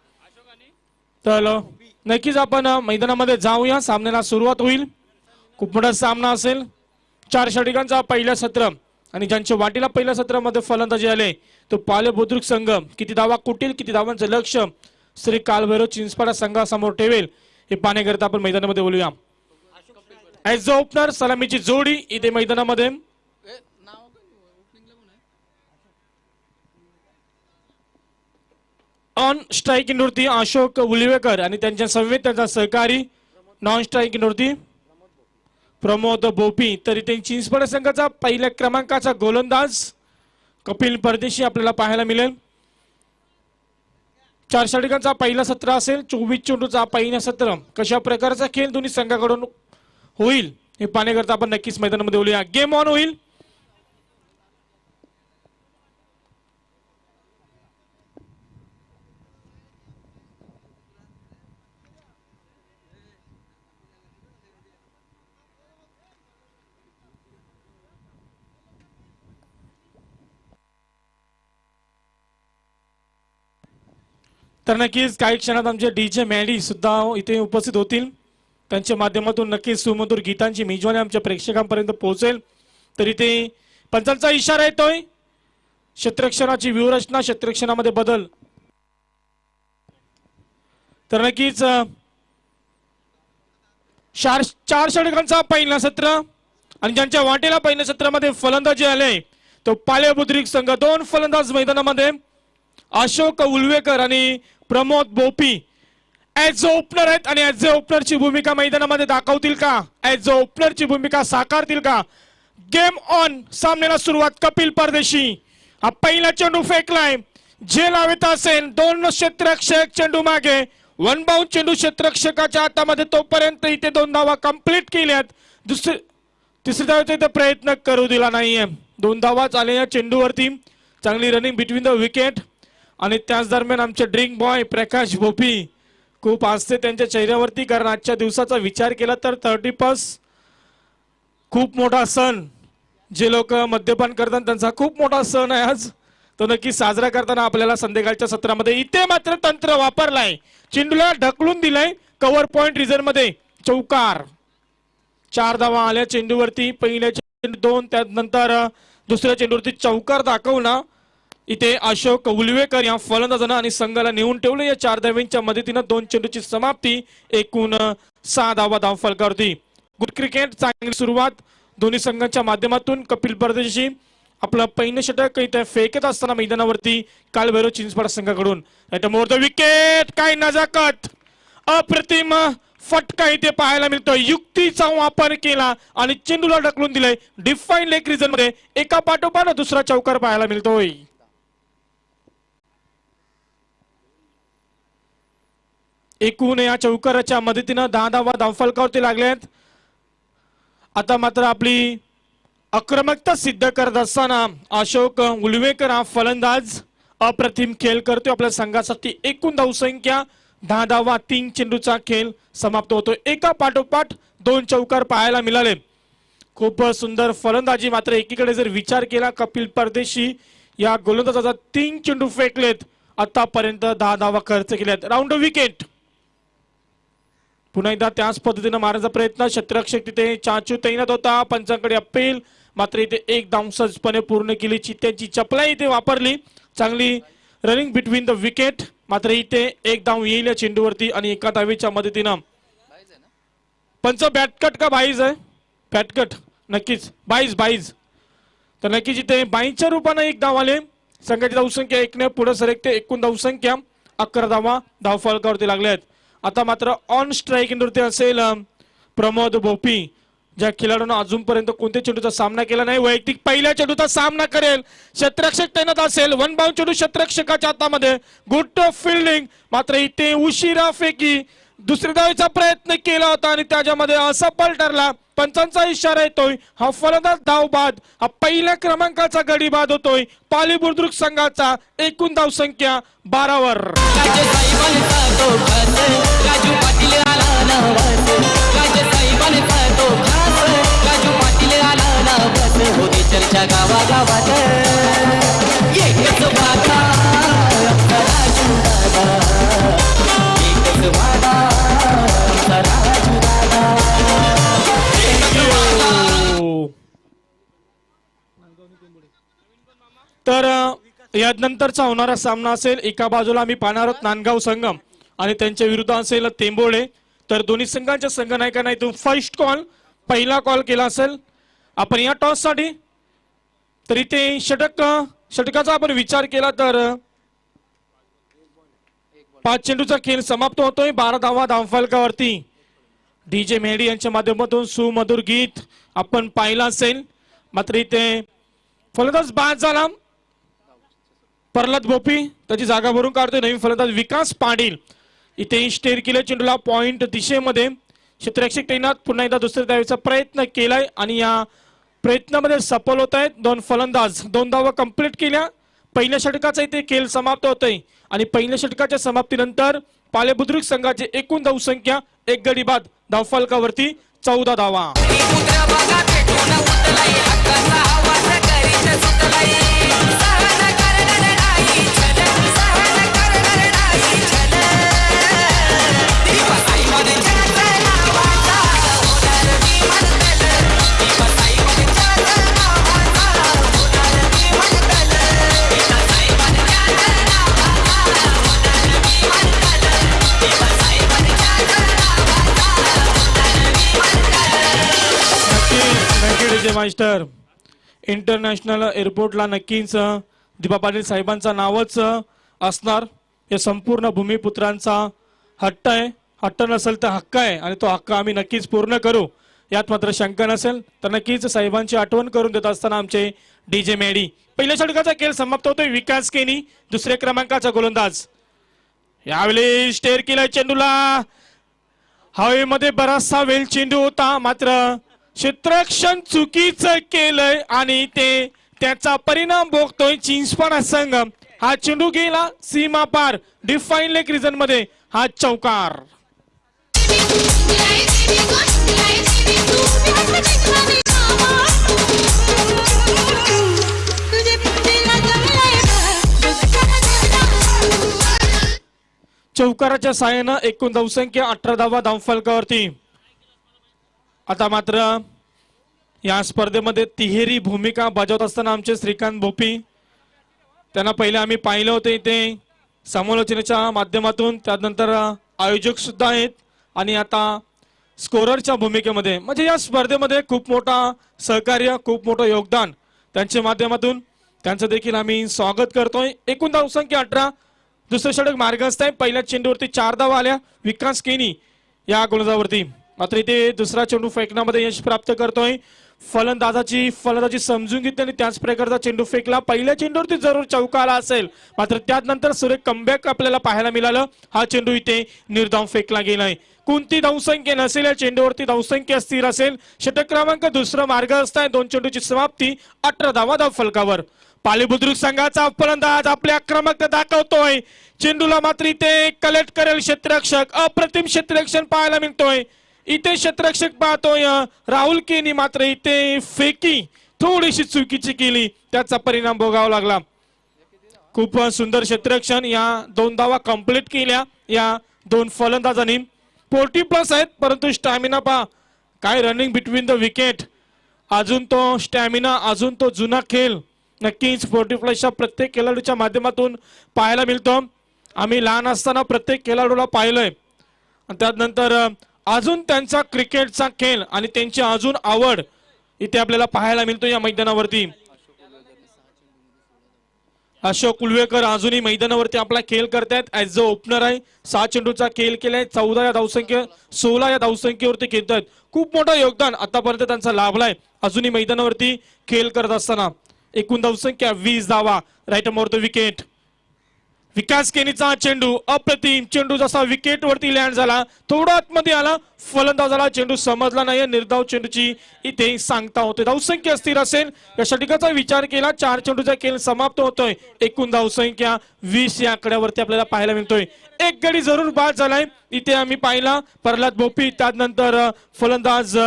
[SPEAKER 5] तर नक्कीच आपण मैदानामध्ये जाऊया. सामन्याला सुरुवात होईल. खूप मोठा सामना असेल. 4 षटकांचा पहिल्या सत्र आणि ज्यांच्या वाटीला पहिल्या सत्रामध्ये फलंदाजी आले तो पाले बुद्रुक संघ किती धावा कुटील, किती धावांचं लक्ष श्री कालभैरव चिंचपाडा संघासमोर ठेवेल हे पाहण्याकरिता आपण मैदानामध्ये बोलूया. ॲज अ ओपनर सलामीची जोडी इथे मैदानामध्ये ऑन स्ट्राईक वरती अशोक उलिवेकर आणि त्यांच्या समवेत त्यांचा सहकारी नॉन स्ट्राईक वरती प्रमोद बोपी. तर इथे चिंचपाडा संघाचा पहिल्या क्रमांकाचा गोलंदाज कपिल परदेशी आपल्याला पाहायला मिळेल. 4 षटकांचा पहिला सत्र असेल. 24 चेंडूचा पहिला सत्र. कशा प्रकारचा खेळ दोन्ही संघाकडून होईल हे पाहण्याकरता आपण नक्कीच मैदानामध्ये बोलूया. गेम ऑन होईल. तर नक्कीच काही क्षणात आमचे डीजे मॅडी सुद्धा इथे उपस्थित होतील. त्यांच्या माध्यमातून नक्कीच सुमधुर गीतांची मेजवानी आमच्या प्रेक्षकांपर्यंत पोहोचेल. तर इथे पंचांचा इशारा येतोय. क्षेत्ररक्षणाची व्यूहरचना, क्षेत्ररक्षणामध्ये बदल. तर नक्कीच 4 षटकांचा पहिला सत्र आणि ज्यांच्या वाटेला पहिल्या सत्रामध्ये फलंदाजी आले तो पाले बुद्रुक संघ. 2 फलंदाज मैदानामध्ये अशोक उलवेकर आणि प्रमोद बोपी ॲज अ ओपनर आहेत आणि ॲज अ ओपनरची भूमिका मैदानामध्ये दाखवतील का, ॲज अ ओपनरची भूमिका साकारतील का. Game on. सामन्याला सुरुवात. कपिल परदेशी हा पहिला चेंडू फेकलाय. जे लावत असेल 2 क्षेत्ररक्षक चेंडू मागे. 1 बाउंड चेंडू क्षेत्ररक्षकाच्या हातामध्ये. तोपर्यंत इथे 2 धावा कंप्लीट केल्यात. तिसरी धावेचा इथे प्रयत्न करू दिला नाहीये. 2 धावाच आले या चेंडूवरती. चांगली रनिंग बिटवीन द विकेट. आणि त्याच दरम्यान आमचे ड्रिंक बॉय प्रकाश भोपी खूप असते त्यांच्या चेहऱ्यावरती, कारण आजच्या दिवसाचा विचार केला तर 30+ खूप मोठा सण. जे लोक मद्यपान करतात त्यांचा खूप मोठा सण आहे आज. तो नक्की साजरा करताना आपल्याला संध्याकाळच्या सत्रामध्ये इथे मात्र तंत्र वापरलाय. चेंडूला ढकलून दिलाय कव्हर पॉइंट रिझर्व मध्ये. चौकार. 4 धावा आल्या चेंडूवरती. पहिल्या चेंडू 2, त्यानंतर दुसऱ्या चेंडूवरती चौकार दाखवला इथे अशोक उलवेकर या फलंदाजानं आणि संघाला नेऊन ठेवलं. या 4 धावांच्या मदतीनं 2 चेंडूची समाप्ती. एकूण 6 धावा धावफलकावरती. Good cricket. चांगली सुरुवात दोन्ही संघांच्या माध्यमातून. कपिल परदेशी आपलं पहिलं षटक इथे फेकत असताना मैदानावरती कालभैरव चिंचपाडा संघाकडून मोर द विकेट. काय नजाकत, अप्रतिम फटका इथे पाहायला मिळतो. युक्तीचा वापर केला आणि चेंडूला ढकलून दिलंय डिफाईन लेग रिजन मध्ये. एका पाठोपाठ दुसरा चौकार पाहायला मिळतोय. एकूण या चौकाराच्या मदतीनं 10 धावा धावफलकावरती लागल्यात. आता मात्र आपली आक्रमकता सिद्ध करत असताना अशोक उलवेकर हा फलंदाज अप्रतिम खेळ करतोय आपल्या संघासाठी. एकूण धावसंख्या 10 धावा, 3 चेंडूचा खेळ समाप्त होतो. एका पाठोपाठ 2 चौकार पाहायला मिळाले. खूप सुंदर फलंदाजी. मात्र एकीकडे जर विचार केला कपिल परदेशी या गोलंदाजाचा 3 चेंडू फेकलेत, आतापर्यंत 10 धावा खर्च केल्यात. Round wicket. पुन्हा एकदा त्याच पद्धतीने मारण्याचा प्रयत्न. क्षेत्ररक्षक तिथे चाचू तैनात होता. पंचांकडे अपील. मात्र इथे एक धाव सहजपणे पूर्ण केली. चित्त्यांची चपलाई इथे वापरली. चांगली रनिंग बिटवीन द विकेट. मात्र इथे एक धाव येईल या चेंडूवरती आणि एका धावेच्या मदतीनं पंच बॅटकट का बाईज आहे? बॅटकट नक्कीच बाईज. तर नक्कीच इथे बाईच्या रूपाने एक धाव आले. संघाची धावसंख्या 1 ने पुढे सरकते. एकूण धावसंख्या 11 धावा धावफलकावरती लागल्या आहेत. आता मात्र ऑन स्ट्राईक वरती असेल प्रमोद भोपी. ज्या खेळाडूंना अजूनपर्यंत कोणत्या चेंडूचा सामना केला नाही, वैयक्तिक पहिल्या चेंडूचा सामना करेल. क्षेत्ररक्षक तैनात असेल. 1 बाउंड चेंडू क्षेत्ररक्षकाच्या हातामध्ये. Good fielding. मात्र इथे उशिरा फेकी. दुसऱ्या धावेचा प्रयत्न केला होता आणि त्याच्यामध्ये असफल ठरला. पंचांचा इशारा येतोय. हा फलंदाज धाव बाद. हा पहिल्या क्रमांकाचा गडी बाद होतोय पाली बुद्रुक संघाचा. एकूण धावसंख्या 12 वर. तर यानंतरचा होणारा सामना असेल, एका बाजूला आम्ही पाहणार आहोत नांदगाव संगम आणि त्यांच्या विरुद्ध असेल तेंबोळे. तर दोन्ही संघांच्या संघनायकांना इथून फर्स्ट कॉल, पहिला कॉल केला असेल आपण या टॉस साठी. तर इथे षटकाचा आपण विचार केला तर 5 चेंडूचा खेळ समाप्त होतोय. 12 धावा धावफलकावरती. डीजे मेहडी यांच्या माध्यमातून सुमधुर गीत आपण पाहिला असेल. मात्र इथे फलंदाज बाद झाला. प्रल्हाद भोपी त्याची जागा भरून काढतोय. नवीन फलंदाज विकास पाटील. इथे स्टेर केले चेंडूला पॉइंट दिशेमध्ये. क्षेत्ररक्षक तैनात. पुन्हा एकदा दुसऱ्या धावेचा प्रयत्न केलाय आणि या प्रयत्नामध्ये सफल होत आहेत. 2 फलंदाज 2 धावा कंप्लीट केल्या. पहिल्या षटकाचा इथे खेळ समाप्त होतोय आणि पहिल्या षटकाच्या समाप्तीनंतर पालेबुद्रुक संघाची एकूण धावसंख्या 1 गडी बाद धावफलकावरती 14 धावा. मास्टर इंटरनॅशनल एअरपोर्टला नक्कीच दिपा पाटील साहेबांचा नावच असणार. या संपूर्ण भूमिपुत्रांचा हट्ट आहे. हट्ट नसेल तर हक्क आहे आणि तो हक्क आम्ही नक्कीच पूर्ण करू, यात मात्र शंका नसेल. तर नक्कीच साहेबांची आठवण करून देत असताना आमचे डीजे मेडी. पहिल्या षटकाचा खेळ समाप्त होतोय. विकास केनी दुसऱ्या क्रमांकाचा गोलंदाज. यावेळी स्टेअर केला चेंडूला. हवेमध्ये बराचसा वेल चेंडू होता. मात्र क्षेत्ररक्षण चुकीचं केलंय आणि ते त्याचा परिणाम भोगतोय चिंचपाडा संघ. हा चेंडू गेला सीमा पार. डिफाईन लेग रिजन मध्ये हा चौकार. चौकाराच्या साहाय्यानं एकूण धावसंख्या 18 धावा धावफलकावरती. आता मात्र या स्पर्धेमध्ये तिहेरी भूमिका बजावत असताना आमचे श्रीकांत भोपी, त्यांना पहिले आम्ही पाहिलं होते इथे समालोचनेच्या माध्यमातून. त्यानंतर आयोजक सुद्धा आहेत आणि आता स्कोररच्या भूमिकेमध्ये. म्हणजे या स्पर्धेमध्ये खूप मोठा सहकार्य, खूप मोठं योगदान त्यांच्या माध्यमातून त्यांचं देखील आम्ही स्वागत करतोय. एकूण धावसंख्या 18. दुसरं षटक मार्गस्थ आहे. पहिल्या चेंडूवरती 4 धावा आल्या विकास केनी या गोलंदाजावरती. मात्र इथे दुसरा चेंडू फेकण्यामध्ये यश प्राप्त करतोय. फलंदाजी समजून घेतली आणि त्याच प्रकारचा चेंडू फेकला. पहिल्या चेंडूवरती जरूर चौका आला असेल, मात्र त्यानंतर सुरेख कमबॅक आपल्याला पाहायला मिळालं. हा चेंडू इथे निर्धाव फेकला गेलाय. कोणती धावसंख्या नसेल या चेंडूवरती धावसंख्या स्थिर असेल. षटक क्रमांक दुसरा मार्गस्थ आहे. 2 चेंडूची समाप्ती 18 धावा धाव फलकावर. पाली बुद्रुक संघाचा फलंदाज आपल्या आक्रमकता दाखवतोय. चेंडूला मात्र इथे कलेक्ट करेल क्षेत्ररक्षक. अप्रतिम क्षेत्ररक्षण पाहायला मिळतोय. इथे क्षेत्ररक्षक पाहतोय राहुल केनी, मात्र इथे फेकी थोडीशी चुकीची केली, त्याचा परिणाम भोगावा लागला. खूप सुंदर क्षेत्ररक्षण. या 2 धावा कंप्लीट केल्या या 2 फलंदाजांनी. 40+ आहेत, परंतु स्टॅमिना पहा काय रनिंग बिटवीन द विकेट. अजून तो स्टॅमिना, अजून तो जुना खेळ नक्कीच 40+च्या प्रत्येक खेळाडूच्या माध्यमातून पाहायला मिळतो. आम्ही लहान असताना प्रत्येक खेळाडूला पाहिलंय आणि त्यानंतर अजून त्यांचा क्रिकेटचा खेळ आणि त्यांची अजून आवड इथे आपल्याला पाहायला मिळतो या मैदानावरती. अशोक उलवेकर अजूनही मैदानावरती आपला खेळ करतायत. ऍज अ ओपनर आहे. 6 चेंडूचा खेळ केलाय. 14 या धावसंख्या 16 या धावसंख्येवरती खेळतायत. खूप मोठं योगदान आतापर्यंत त्यांचा लाभलाय अजूनही मैदानावरती खेळ करत असताना. एकूण धावसंख्या 20 धावा. Right more the wicket. Vikas केनीचा चेंडू अप्रतिम. चेंडू जसा विकेट वरती लँड झाला थोडा आतमध्ये आला. फलंदाजाला चेंडू समजला नाही. निर्धाव चेंडूची इथे सांगता होते. धावसंख्या स्थिर असेल या षटकाचा विचार केला. 4 चेंडूचा खेळ समाप्त होतोय. एकूण धावसंख्या 20 या आकड्यावरती आपल्याला पाहायला मिळतोय. एक गडी जरूर बाद झालाय इथे आम्ही पाहिला. प्रल्हाद भोपी, त्यानंतर फलंदाज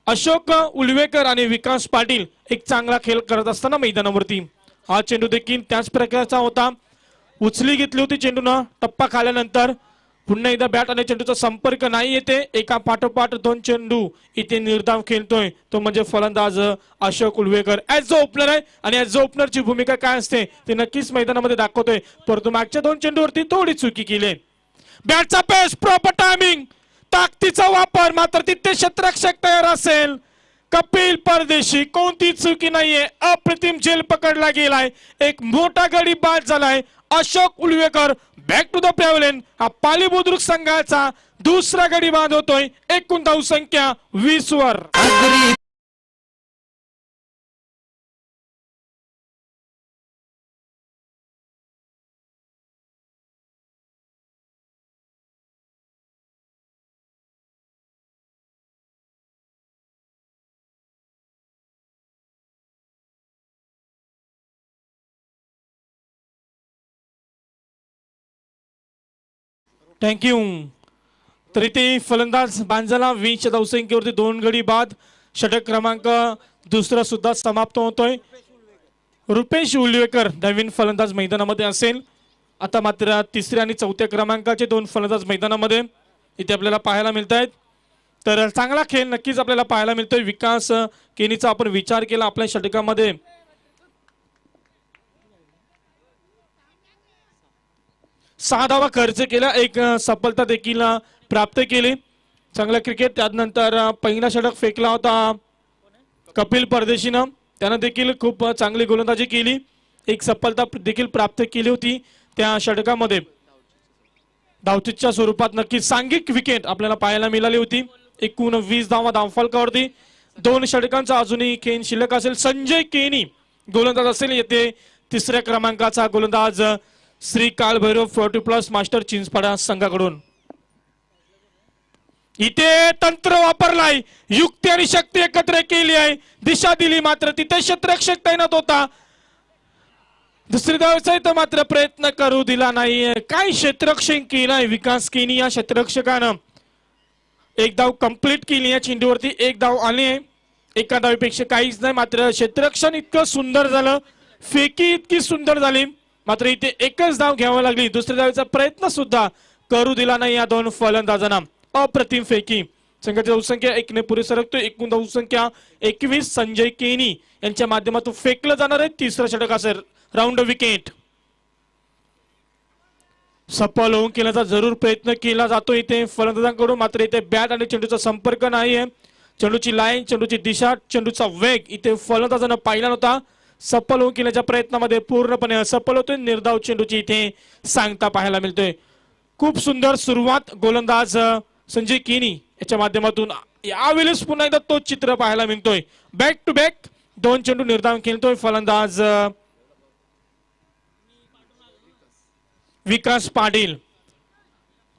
[SPEAKER 5] अशोक उलवेकर आणि विकास पाटील एक चांगला खेळ करत असताना मैदानावरती. हा चेंडू देखील त्याच प्रकारचा होता. उचली घेतली होती चेंडूनं. टप्पा खाल्यानंतर पुन्हा एकदा बॅट आणि चेंडूचा संपर्क नाही येते. एका पाठोपाठ 2 चेंडू इथे निर्धाव खेळतोय तो म्हणजे फलंदाज अशोक उलवेकर. ऍज अ ओपनर आहे आणि ऍज अ ओपनरची भूमिका काय असते ते नक्कीच मैदानामध्ये दाखवतोय. परंतु मागच्या 2 चेंडूवरती थोडी चुकी केली. बॅटचा पेस, प्रॉपर टायमिंग, ताकदीचा वापर, मात्र तिथे क्षेत्ररक्षक तयार असेल. कपिल परदेशी, कोणती चुकी नाहीये. अप्रतिम झेल पकडला गेलाय. एक मोठा गडी बाद झालाय. Ashok Ulvekar back to the pavilion. हा पाली बुद्रुक संघाचा दुसरा गडी बाद होतोय. एकूण धावसंख्या 20 वर. थँक्यू. तर इथे फलंदाज बांजला 20 धावसंख्येवरती 2 गडी बाद. षटक क्रमांक दुसरा सुद्धा समाप्त होतोय. रुपेश उलवेकर नवीन फलंदाज मैदानामध्ये असेल. आता मात्र 3ऱ्या आणि 4थ्या क्रमांकाचे 2 फलंदाज मैदानामध्ये इथे आपल्याला पाहायला मिळत आहेत. तर चांगला खेळ नक्कीच आपल्याला पाहायला मिळतोय. विकास केनीचा आपण विचार केला आपल्या षटकामध्ये. 6 धावा खर्च केला. एक सफलता देखील प्राप्त केली. चांगला क्रिकेट. त्यानंतर पहिला षटक फेकला होता कपिल परदेशीनं. त्यानं देखील खूप चांगली गोलंदाजी केली. एक सफलता देखील प्राप्त केली होती त्या षटकामध्ये. धावचीच्या स्वरूपात नक्की सांघिक विकेट आपल्याला पाहायला मिळाली होती. एकूण 20 धावा धावफलकावरती. 2 षटकांचा अजूनही खेळ शिल्लक असेल. संजय केनी गोलंदाज असेल. येथे 3ऱ्या क्रमांकाचा गोलंदाज श्री कालभैरव 40+ मास्टर चिंचपाडा संघाकडून. इथे तंत्र वापरलाय. युक्ती आणि शक्ती एकत्र केली आहे. दिशा दिली, मात्र तिथे क्षेत्ररक्षक तैनात होता. दुसरी धावेचा तर मात्र प्रयत्न करू दिला नाही. काय क्षेत्ररक्षण केलाय विकास केनी या क्षेत्ररक्षकानं. एक धाव कंप्लीट केली या चेंडूवरती. एक धाव आली आहे. एका धावेपेक्षा काहीच नाही. मात्र क्षेत्ररक्षण इतकं सुंदर झालं. फेकी इतकी सुंदर झाली, मात्र इथे एकच धाव घ्यावी लागली. दुसऱ्या धावेचा प्रयत्न सुद्धा करू दिला नाही या 2 फलंदाजांना. अप्रतिम फेकी. संघाची धावसंख्या 1 ने पुढे सरकतोय. एकूण धावसंख्या 21. संजय केनी यांच्या माध्यमातून फेकलं जाणार आहे 3रं षटक असेल. Round wicket. सफल होऊन केल्याचा जरूर प्रयत्न केला जातो इथे फलंदाजांकडून. मात्र इथे बॅट आणि चेंडूचा संपर्क नाहीये. चेंडूची लाईन, चेंडूची दिशा, चेंडूचा वेग इथे फलंदाजानं पाहिला नव्हता. सफल होऊन केल्याच्या प्रयत्नामध्ये पूर्णपणे असफल होतोय. निर्धाव चेंडूची इथे सांगता पाहायला मिळतोय. खूप सुंदर सुरुवात गोलंदाज संजय केनी याच्या माध्यमातून. यावेळेस पुन्हा एकदा तोच चित्र पाहायला मिळतोय. बॅक टू बॅक 2 चेंडू निर्धाव खेळतोय फलंदाज विकास पाटील.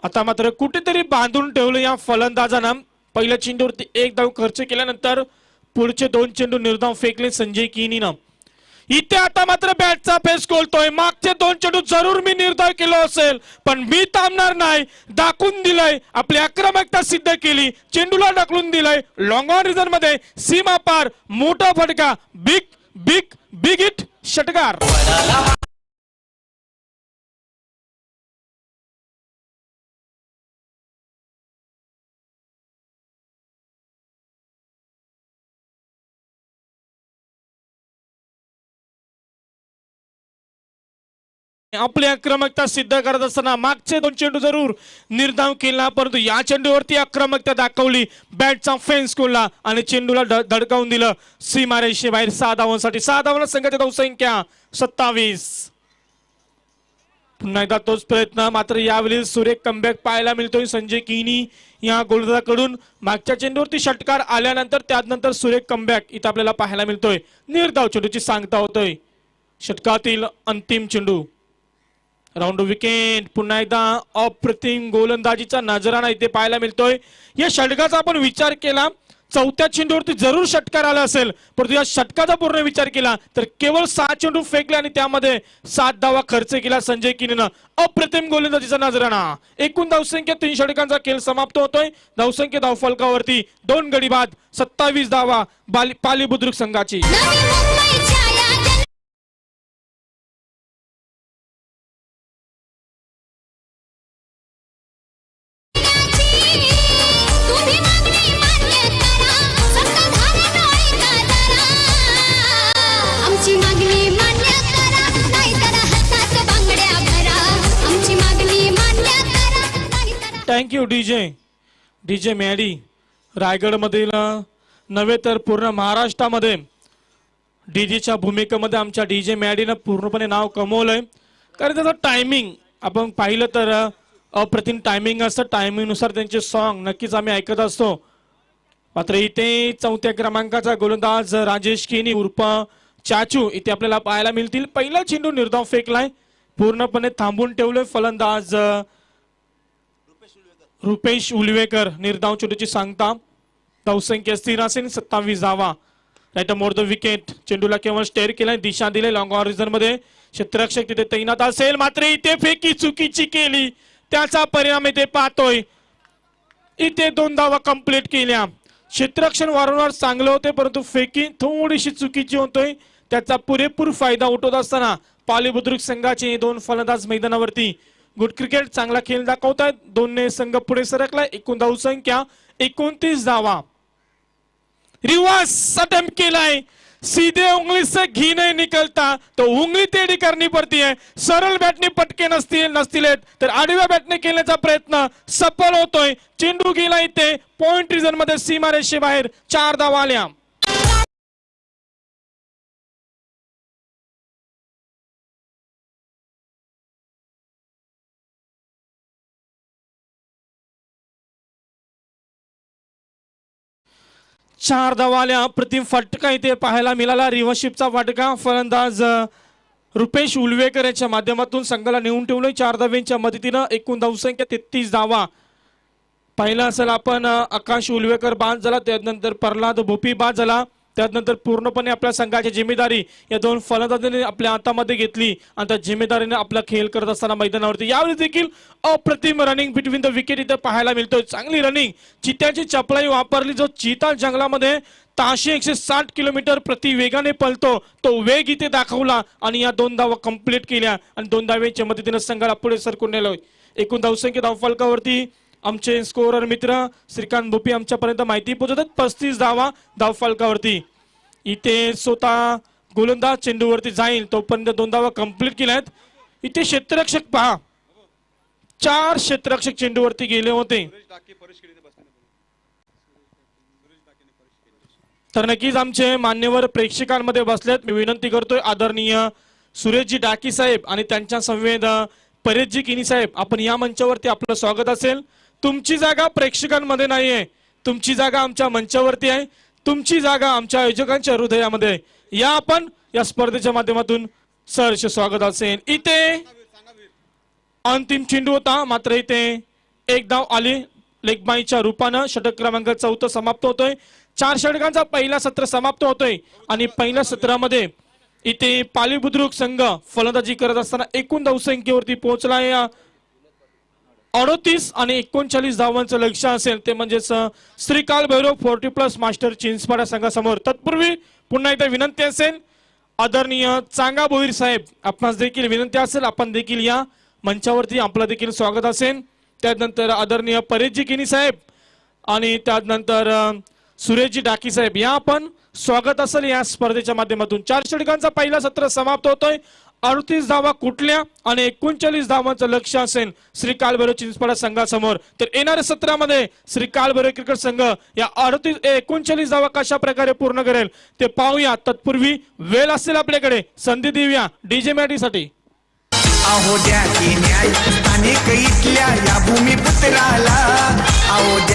[SPEAKER 5] आता मात्र कुठेतरी बांधून ठेवलं या फलंदाजानं. पहिल्या चेंडूवरती एक धाव खर्च केल्यानंतर पुढचे 2 चेंडू निर्धाव फेकले संजय किनीनं. इथे आता मात्र बॅटचा पेस खोलतोय. मागचे 2 चेंडू जरूर मी निर्धाव केलो असेल पण मी थांबणार नाही. दाखवून दिलंय आपली आक्रमकता सिद्ध केली. चेंडूला ढकलून दिलंय लॉंग ऑन रिझन मध्ये सीमा पार. मोठा फटका. बिग बिग बिग हिट षटकार. आपली आक्रमकता सिद्ध करत असताना मागचे 2 चेंडू जरूर निर्धाव केला परंतु या चेंडूवरती आक्रमकता दाखवली. बॅटचा फेन्स खोलला आणि चेंडूला धडकावून दिलं सीमारेषे बाहेर. 6 धावांसाठी 6 धावांना संघाची धावसंख्या 27. पुन्हा एकदा तोच प्रयत्न मात्र यावेळी सुरेख कमबॅक पाहायला मिळतोय संजय किनी या गोलंदाजाकडून. मागच्या चेंडूवरती षटकार आल्यानंतर त्यानंतर सुरेख कमबॅक इथं आपल्याला पाहायला मिळतोय. निर्धाव चेंडूची सांगता होतोय. षटकातील अंतिम चेंडू राऊंड विकेट. पुन्हा एकदा अप्रतिम गोलंदाजीचा नजराणा इथे पाहायला मिळतोय. या षटकाचा आपण विचार केला 4थ्या चेंडूवरती जरूर षटकार आला असेल परंतु या षटकाचा पूर्ण विचार केला तर केवळ 6 चेंडू फेकले आणि त्यामध्ये 7 धावा खर्च केला संजय किनीनं. अप्रतिम गोलंदाजीचा नजराणा. एकूण धावसंख्या 3 षटकांचा खेळ समाप्त होतोय. धावसंख्या धावफलकावरती 2 गडी बाद 27 धावा पाली बुद्रुक संघाची. Thank you DJ Maddy. रायगड मधील नव्हे तर पूर्ण महाराष्ट्रामध्ये डीजेच्या भूमिकेमध्ये आमच्या डीजे मॅडीनं पूर्णपणे नाव कमवलंय. कारण त्याचं टायमिंग आपण पाहिलं तर अप्रतिम टायमिंग असतं. टायमिंग नुसार त्यांचे सॉन्ग नक्कीच आम्ही ऐकत असतो. मात्र इथे 4थ्या क्रमांकाचा गोलंदाज राजेश किनी उर्फ चाचू इथे आपल्याला पाहायला मिळतील. पहिला चेंडू निर्धाव फेकलाय. पूर्णपणे थांबून ठेवले फलंदाज रुपेश उलवेकर. निर्धाव चेंडूची सांगता. धावसंख्या स्थिर असेल 27 धावा. Right more the wicket. चेंडूला केवळ स्टेअर केलाय. दिशा दिले लॉंग ऑन रिझन मध्ये. क्षेत्ररक्षक तिथे तैनात असेल मात्र इथे फेकी चुकीची केली. त्याचा परिणाम इथे पाहतोय. इथे 2 धावा कंप्लीट केल्या. क्षेत्ररक्षण वारंवार चांगलं होते परंतु फेकी थोडीशी चुकीची होतोय. त्याचा पुरेपूर फायदा उठवत असताना पाली बुद्रुक संघाचे 2 फलंदाज मैदानावरती गुड क्रिकेट चांगला खेळ दाखवतात. 2 संघ पुढे सरकलाय. एकूण धावसंख्या 29 धावा. रिवर्स अटेम्प्ट केलाय. सीधे उंगली से घी नहीं निकलता तो उंगली टेढ़ी करनी पड़ती है. सरळ बॅटने पटके नसतील तर आडव्या बॅटने खेळण्याचा प्रयत्न सफल होतोय. चेंडू गेला इथे पॉइंट रिझन मध्ये सीमारेषे बाहेर. 4 धावा आल्या. चार धावा आल्या. अप्रतिम फटका इथे पाहायला मिळाला. रिव्हर्सशिपचा फटका फलंदाज रुपेश उलवेकर यांच्या माध्यमातून संघाला नेऊन ठेवलं 4 धावांच्या मदतीनं. एकूण धावसंख्या 33 धावा. पहिला असेल आपण आकाश उलवेकर बाद झाला. त्यानंतर प्रल्हाद भोपी बाद झाला. त्यानंतर पूर्णपणे आपल्या संघाची जिम्मेदारी या 2 फलंदाजांनी आपल्या हातामध्ये घेतली आणि त्या जिम्मेदारीने आपला खेळ करत असताना मैदानावरती यावेळी देखील अप्रतिम रनिंग बिटवीन द विकेट इथे पाहायला मिळतोय. चांगली रनिंग. चित्याची चपळाई वापरली. जो चिता जंगलामध्ये ताशी 160 किलोमीटर प्रति वेगाने पळतो तो वेग इथे दाखवला आणि या 2 धावा कंप्लीट केल्या आणि 2 धावांच्या मदतीने संघाला पुढे सरकून नेलोय. एकूण धावसंख्या धावफलकावरती आमचे स्कोरर मित्र श्रीकांत भोपी आमच्यापर्यंत माहिती पोहोचवतात. 35 धावा धावफलकावरती. इथे स्वतः गोलंदाज चेंडूवरती जाईल तोपर्यंत 2 धावा कंप्लीट केल्यात. इथे क्षेत्ररक्षक पहा 4 क्षेत्ररक्षक चेंडूवरती गेले होते. तर नक्कीच आमचे मान्यवर प्रेक्षकांमध्ये बसलेत. मी विनंती करतोय आदरणीय सुरेशजी डाकी साहेब आणि त्यांच्या संवेद परेशजी किनी साहेब आपण या मंचावरती आपलं स्वागत असेल. तुमची जागा प्रेक्षकांमध्ये नाहीये. तुमची जागा आमच्या मंचावरती आहे. तुमची जागा आमच्या आयोजकांच्या हृदयामध्ये. या आपण या स्पर्धेच्या माध्यमातून सहर्ष स्वागत असेल. इथे अंतिम चेंडू होता मात्र इथे एक धाव आली लेगबाईच्या रूपानं. षटक क्रमांक 14 समाप्त होतोय. 4 षटकांचा पहिला सत्र समाप्त होतोय आणि पहिल्या सत्रामध्ये इथे पाली बुद्रुक संघ फलंदाजी करत असताना एकूण धावसंख्येवरती पोहोचला आहे 38 आणि 39 धावांचं लक्ष्य असेल ते म्हणजेच श्री काल भैरव 40+ मास्टर चिंचपाडा संघासमोर. तत्पूर्वी पुन्हा एकदा विनंती असेल आदरणीय चांगा भोईर साहेब आपणास देखील विनंती असेल आपण देखील या मंचावरती आपलं देखील स्वागत असेल. त्यानंतर आदरणीय परेशजी किनी साहेब आणि त्यानंतर सुरेशजी डाकी साहेब या आपण स्वागत असेल या स्पर्धेच्या माध्यमातून. 4 षटकांचा पहिला सत्र समाप्त होतोय. 38 धावा कुठल्या आणि 39 धावांचं लक्ष्य असेल श्री कालभैरव चिंचपाडा संघासमोर. तर येणाऱ्या सत्रामध्ये श्री कालभैरव क्रिकेट संघ या 39 धावा कशा प्रकारे पूर्ण करेल ते पाहूया. तत्पूर्वी वेळ असेल आपल्याकडे संधी देऊया डीजे मॅटीसाठी.
[SPEAKER 6] अहो द्या की न्याय स्थानिक इथल्या या भूमिपुत्राला. अहो द्या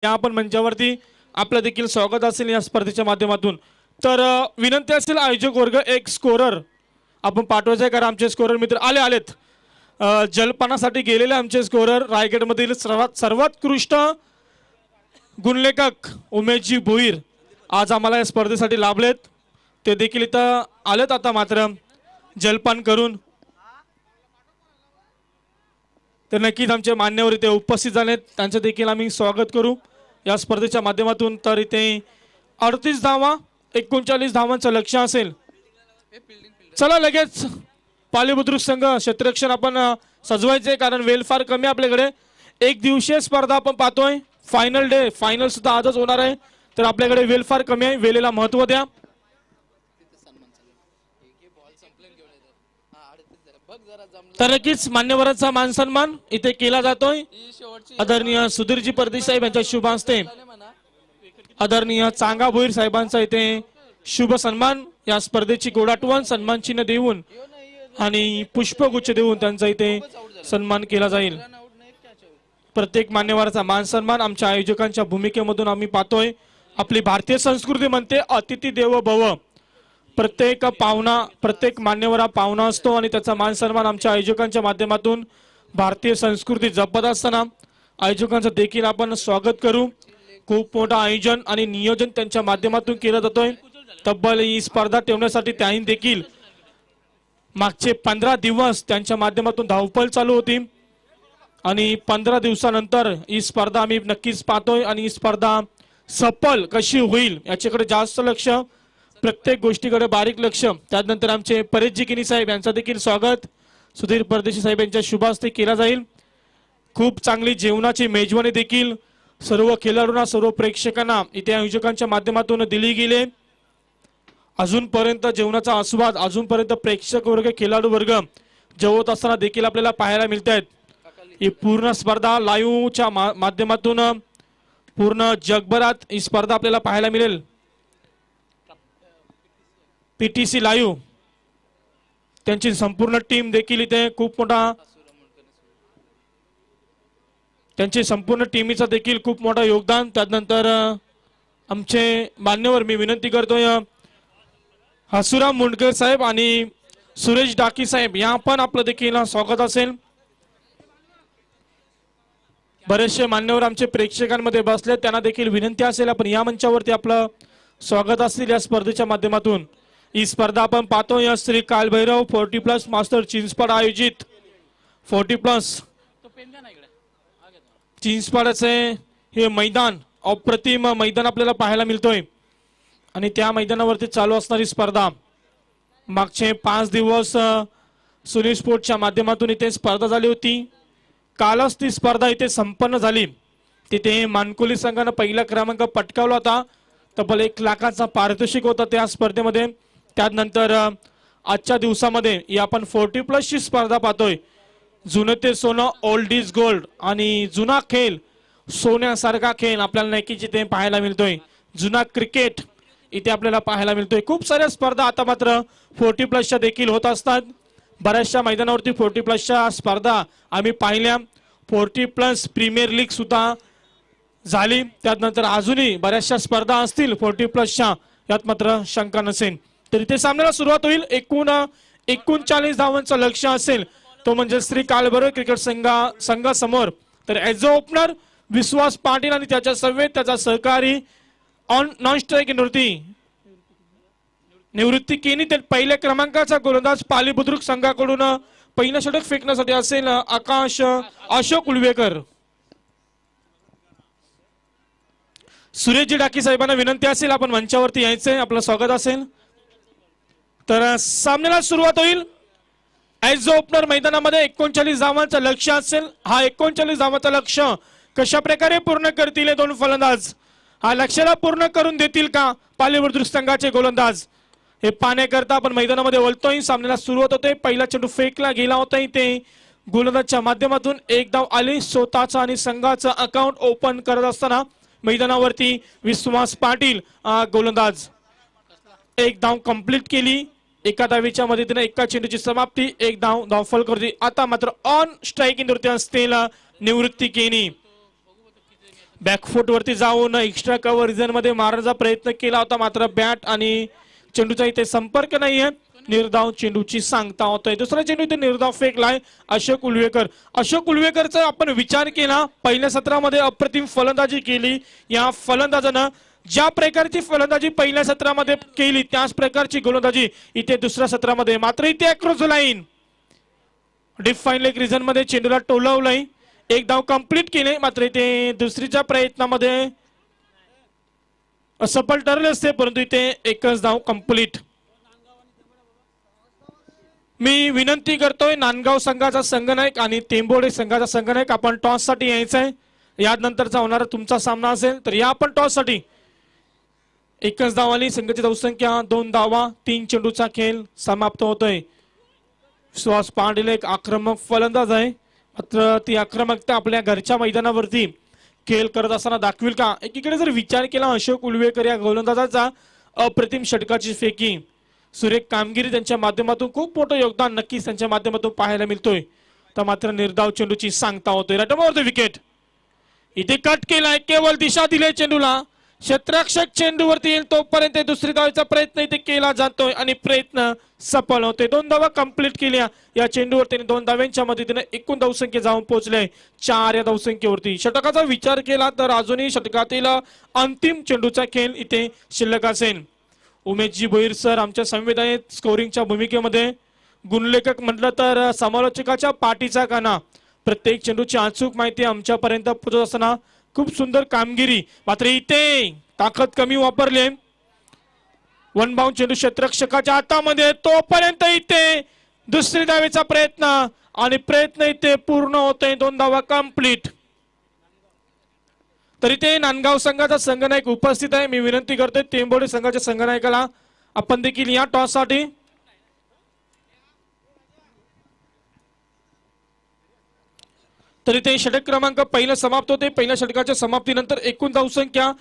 [SPEAKER 5] या आपण मंचावरती आपलं देखील स्वागत असेल या स्पर्धेच्या माध्यमातून. तर विनंती असेल आयोजक वर्ग एक स्कोरर आपण पाठवायचं आहे कारण आमचे स्कोरर मित्र आलेत. जलपानासाठी गेलेले आमचे स्कोरर रायगडमधील सर्वोत्कृष्ट गुणलेखक उमेशजी भोईर आज आम्हाला या स्पर्धेसाठी लाभलेत. ते देखील इथं आलेत आता मात्र जलपान करून. तर नक्कीच आमचे मान्यवर इथे उपस्थित झालेत त्यांचं देखील आम्ही स्वागत करू या स्पर्धेच्या माध्यमातून. तर इथे 38 धावा 39 धावांचं लक्ष्य असेल. चला लगेच पाली बुद्रुक संघ क्षेत्ररक्षण आपण सजवायचे कारण वेळ फार कमी आपल्याकडे. एक दिवसीय स्पर्धा आपण पाहतोय. फायनल सुद्धा आजच होणार आहे. तर आपल्याकडे वेळ फार कमी आहे. वेळेला महत्व द्या. तर नक्कीच मान्यवरांचा मान सन्मान इथे केला जातोय. आदरणीय सुधीरजी परदेशी साहेब यांच्या शुभ हस्ते आदरणीय चांगा भोईर साहेबांचा इथे शुभ सन्मान या स्पर्धेची गोडाटवण सन्मान चिन्ह देऊन आणि पुष्पगुच्छ देऊन त्यांचा इथे सन्मान केला जाईल. प्रत्येक मान्यवराचा मान सन्मान आमच्या आयोजकांच्या भूमिकेमधून आम्ही पाहतोय. आपली भारतीय संस्कृती म्हणते अतिथी देवो भव. प्रत्येक पाहुणा प्रत्येक मान्यवर हा पाहुणा असतो आणि त्याचा मान सन्मान आमच्या आयोजकांच्या माध्यमातून भारतीय संस्कृती जपत असताना आयोजकांचं देखील आपण स्वागत करू. खूप मोठं आयोजन आणि नियोजन त्यांच्या माध्यमातून केलं जातोय. तब्बल ही स्पर्धा ठेवण्यासाठी त्यांनी देखील मागचे 15 दिवस त्यांच्या माध्यमातून धावपळ चालू होती आणि 15 दिवसानंतर ही स्पर्धा आम्ही नक्कीच पाहतोय आणि ही स्पर्धा सफल कशी होईल याच्याकडे जास्त लक्ष प्रत्येक गोष्टीकडे बारीक लक्ष. त्यानंतर आमचे परेशजी किनी साहेब यांचं देखील स्वागत सुधीर परदेशी साहेब यांच्या शुभ हस्ते केला जाईल. खूप चांगली जेवणाची मेजवानी देखील सर्व खेळाडूंना सर्व प्रेक्षकांना इथे आयोजकांच्या माध्यमातून दिली गेली. अजूनपर्यंत जेवणाचा आस्वाद अजूनपर्यंत प्रेक्षक वर्ग खेळाडू वर्ग जेवत असताना देखील आपल्याला पाहायला मिळत आहेत. ही पूर्ण स्पर्धा लाईव्हच्या माध्यमातून पूर्ण जगभरात ही स्पर्धा आपल्याला पाहायला मिळेल. पीटीसी लाईव्ह त्यांची संपूर्ण टीम देखील इथे खूप मोठा त्यांची संपूर्ण टीमीचं देखील खूप मोठा योगदान. त्यानंतर आमचे मान्यवर मी विनंती करतोय हसुराम मुंडकर साहेब आणि सुरेश डाकी साहेब या पण आपलं देखील स्वागत असेल. बरेचसे मान्यवर आमचे प्रेक्षकांमध्ये बसले त्यांना देखील विनंती असेल आपण या मंचावरती आपलं स्वागत असतील या स्पर्धेच्या माध्यमातून. ही स्पर्धा आपण पाहतो या श्री कालभैरव 40+ मास्टर चिंचपाडा आयोजित 40+ चिंचपाड्याचे हे मैदान अप्रतिम मैदान आपल्याला पाहायला मिळतोय आणि त्या मैदानावरती चालू असणारी स्पर्धा मागचे 5 दिवस सुनील स्पोर्ट्सच्या माध्यमातून इथे स्पर्धा झाली होती. कालच ती स्पर्धा इथे संपन्न झाली. तिथे मानकोली संघानं पहिला क्रमांक पटकावला होता. तब्बल 1 लाखाचा पारितोषिक होता त्या स्पर्धेमध्ये. त्यानंतर आजच्या दिवसामध्ये ही आपण 40+ ची स्पर्धा पाहतोय. जुनं ते सोनं, ओल्ड इज गोल्ड आणि जुना खेळ सोन्यासारखा खेळ आपल्याला नक्कीच इथे पाहायला मिळतोय. जुना क्रिकेट इथे आपल्याला पाहायला मिळतोय. खूप साऱ्या स्पर्धा आता मात्र 40+ देखील होत असतात. बऱ्याचशा मैदानावरती 40+ स्पर्धा आम्ही पाहिल्या. 40+ प्रीमियर लीग सुद्धा झाली. त्यानंतर अजूनही बऱ्याचशा स्पर्धा असतील 40+च्या, यात मात्र शंका नसेल. तर इथे सामन्याला सुरुवात होईल. एकूण 39 धावांचं लक्ष्य असेल, तो म्हणजे श्री कालभैरव क्रिकेट संघासमोर. तर ॲज अ ओपनर विश्वास पाटील आणि त्याच्या समवेत त्याचा सहकारी नॉन स्ट्राईक निवृत्ती केनी. तर पहिल्या क्रमांकाचा गोलंदाज पाली बुद्रुक संघाकडून पहिलं षटक फेकण्यासाठी असेल आकाश अशोक उलवेकर. सुरेशजी डाकी साहेबांना विनंती असेल आपण मंचावरती यायचंय, आपलं स्वागत असेल. तर सामन्याला सुरुवात होईल. ॲज अ ओपनर मैदानामध्ये 39 धावांचं लक्ष्य असेल. हा 39 धावांचं लक्ष्य कशा प्रकारे पूर्ण करतील हे दोन फलंदाज, हा लक्ष्याला पूर्ण करून देतील का पाली बुद्रुक संघाचे गोलंदाज, हे पाहण्याकरता आपण मैदानामध्ये वळतोय. सामन्याला सुरुवात होते. पहिला चेंडू फेकला गेला होता. इथे गोलंदाजच्या माध्यमातून 1 धाव आली. स्वतःचा आणि संघाचं अकाउंट ओपन करत असताना मैदानावरती विश्वास पाटील गोलंदाज. 1 धाव कंप्लीट केली. एका धावेच्या मदतीने एका चेंडूची समाप्ती. 1 धाव फलकर्ती. आता मात्र ऑन स्ट्राईकिंग असतील निवृत्ती केनी. बॅकफूट वरती जाऊन एक्स्ट्रा कव्हर रिजन मध्ये मारण्याचा प्रयत्न केला होता, मात्र बॅट आणि चेंडूचा इथे संपर्क नाहीये. निर्धाव चेंडूची सांगता होतोय. दुसरा चेंडू इथे निर्धाव फेकलाय अशोक उलवेकर. अशोक उलवेकरचा आपण विचार केला, पहिल्या सत्रामध्ये अप्रतिम फलंदाजी केली. या फलंदाजानं ज्या प्रकारची फलंदाजी पहिल्या सत्रामध्ये केली त्याच प्रकारची गोलंदाजी इथे दुसऱ्या सत्रामध्ये. मात्र इथे across line deep fine leg region मध्ये चेंडूला टोलवलंय. 1 धाव कंप्लीट केले. मात्र इथे दुसरीच्या प्रयत्नामध्ये असफल ठरले असते, परंतु इथे 1च धाव कंप्लीट. मी विनंती करतोय नांदगाव संघाचा संघनायक आणि टेंबोडे संघाचा संघनायक, आपण टॉस साठी यायचंय. यानंतरचा होणारा तुमचा सामना असेल तर या आपण टॉस साठी. 1च धाव आली. संघाची धावसंख्या 2 धावा. 3 चेंडूचा खेळ समाप्त होतोय. विश्वास पाटील एक आक्रमक फलंदाज आहे, मात्र ती आक्रमकता आपल्या घरच्या मैदानावरती खेळ करत असताना दाखविल का. एकीकडे जर विचार केला अशोक उलवेकर या गोलंदाजाचा अप्रतिम षटकाची फेकी, सुरेख कामगिरी त्यांच्या माध्यमातून खूप मोठं योगदान नक्कीच त्यांच्या माध्यमातून पाहायला मिळतोय. तर मात्र निर्धाव चेंडूची सांगता होतोय. रटमावरती विकेट. इथे कट केलाय, केवळ दिशा दिली चेंडूला. क्षेत्ररक्षक चेंडूवरती येईल तोपर्यंत दुसरी धावेचा प्रयत्न इथे केला जातोय आणि प्रयत्न सफल होतोय. 2 धावा कंप्लीट केल्या या चेंडूवरती. 2 धाव्यांच्या मदतीने एकूण धावसंख्या जाऊन पोहोचले 4 या धावसंख्येवरती. षटकाचा विचार केला तर अजूनही षटकातील अंतिम चेंडूचा खेळ इथे शिल्लक असेल. उमेशजी भोईर सर आमच्या संवेदनेत स्कोरिंगच्या भूमिकेमध्ये, गुणलेखक म्हटलं तर समालोचकाच्या पाठीचा काना. प्रत्येक चेंडूची अचूक माहिती आमच्यापर्यंत पोहोचत असताना खूप सुंदर कामगिरी. मात्र इथे ताकद कमी वापरले. 1 बाउंड चेंडू क्षेत्ररक्षकाच्या हातामध्ये, तोपर्यंत इथे दुसरी धावेचा प्रयत्न आणि प्रयत्न इथे पूर्ण होतोय. 2 धावा कंप्लीट. तर इथे नांदगाव संघाचा संघनायक उपस्थित आहे. मी विनंती करतोय टेंबोडे संघाच्या संघनायकाला आपण देखील या टॉस साठी. तर इथे षटक क्रमांक पहिला समाप्त होते. पहिल्या षटकाच्या समाप्तीनंतर एकूण धावसंख्या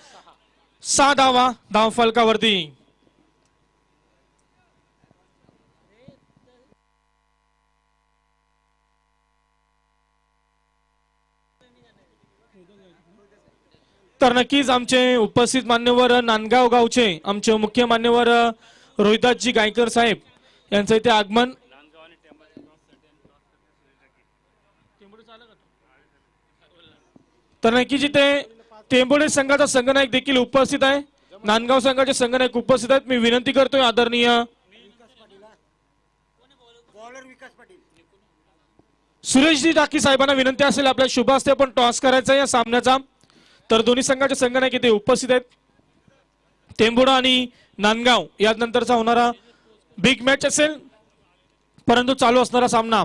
[SPEAKER 5] 6 धावा धाव फलकावरती. तर नक्कीच आमचे उपस्थित मान्यवर नांदगाव गावचे आमचे मुख्य मान्यवर रोहिदासजी गायकर साहेब यांचं इथे आगमन. तर नक्कीच इथे टेंबोडे संघाचा संघनायक देखील उपस्थित आहे. नांदगाव संघाचे संघनायक उपस्थित आहेत. मी विनंती करतोय आदरणीय सुरेशजी टाकी साहेबांना विनंती असेल आपल्या शुभ हस्ते आपण टॉस करायचा या सामन्याचा. तर दोन्ही संघाचे संघनायक इथे उपस्थित आहेत. टेंबोडा आणि नांदगाव यानंतरचा होणारा बिग मॅच असेल. परंतु चालू असणारा सामना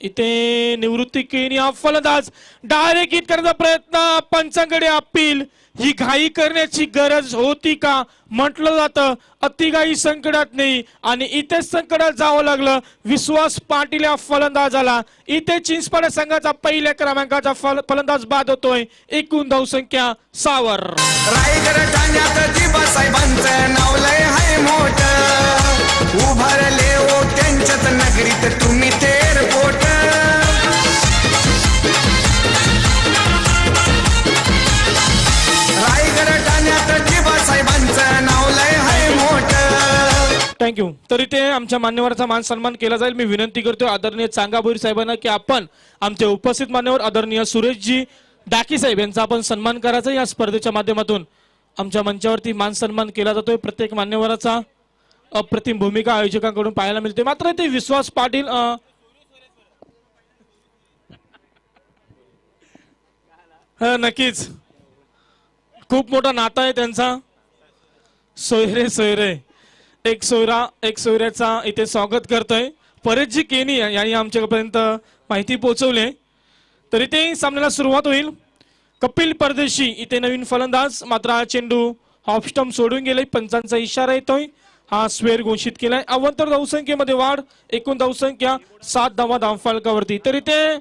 [SPEAKER 5] इथे निवृत्ती केनी हा फलंदाज डायरेक्ट हिट करण्याचा प्रयत्न, पंचांकडे अपील. ही घाई करण्याची गरज होती का म्हटलं जातं, अतिघाई संकटात नाही आणि इथे संकटात जावं लागलं. विश्वास पाटील या फलंदाजाला. इथे चिंचपाडा संघाचा पहिल्या क्रमांकाचा फलंदाज बाद होतोय. एकूण धावसंख्या 6 वर.
[SPEAKER 6] रायगड ठाण्यात जिबा साहेबांचं नाव लय हाय मोठं, उभारले ओ त्यांच्यात नगरीत तुम्ही ते एअरपोर्ट. रायगड ठाण्यात जिबा साहेबांचं नाव लय हाय मोठं.
[SPEAKER 5] थँक्यू. तर इथे आमच्या मान्यवराचा मान सन्मान केला जाईल. मी विनंती करतो आदरणीय चांगाभोईर साहेबांना की आपण आमचे उपस्थित मान्यवर आदरणीय सुरेशजी डाकी साहेब यांचा आपण सन्मान करायचा. या स्पर्धेच्या माध्यमातून आमच्या मंचावरती मान सन्मान केला जातोय. प्रत्येक मान्यवराचा अप्रतिम भूमिका आयोजकांकडून पाहायला मिळते. मात्र ते विश्वास पाटील नक्कीच खूप मोठा नाता आहे त्यांचा. सोयरे सोयरे एक सोयऱ्याचा इथे स्वागत करतोय. परेशजी केनी यांनी आमच्यापर्यंत माहिती पोहोचवली. तर इथे सामन्याला सुरुवात होईल. कपिल परदेशी इथे नवीन फलंदाज. मात्र हा चेंडू ऑफ स्टंप सोडून गेले. पंचांचा इशारा येतोय. हा स्वेर घोषित केलाय. अवांतर धावसंख्येमध्ये वाढ. एकूण धावसंख्या 7 धावा धावफलकावरती. तर इथे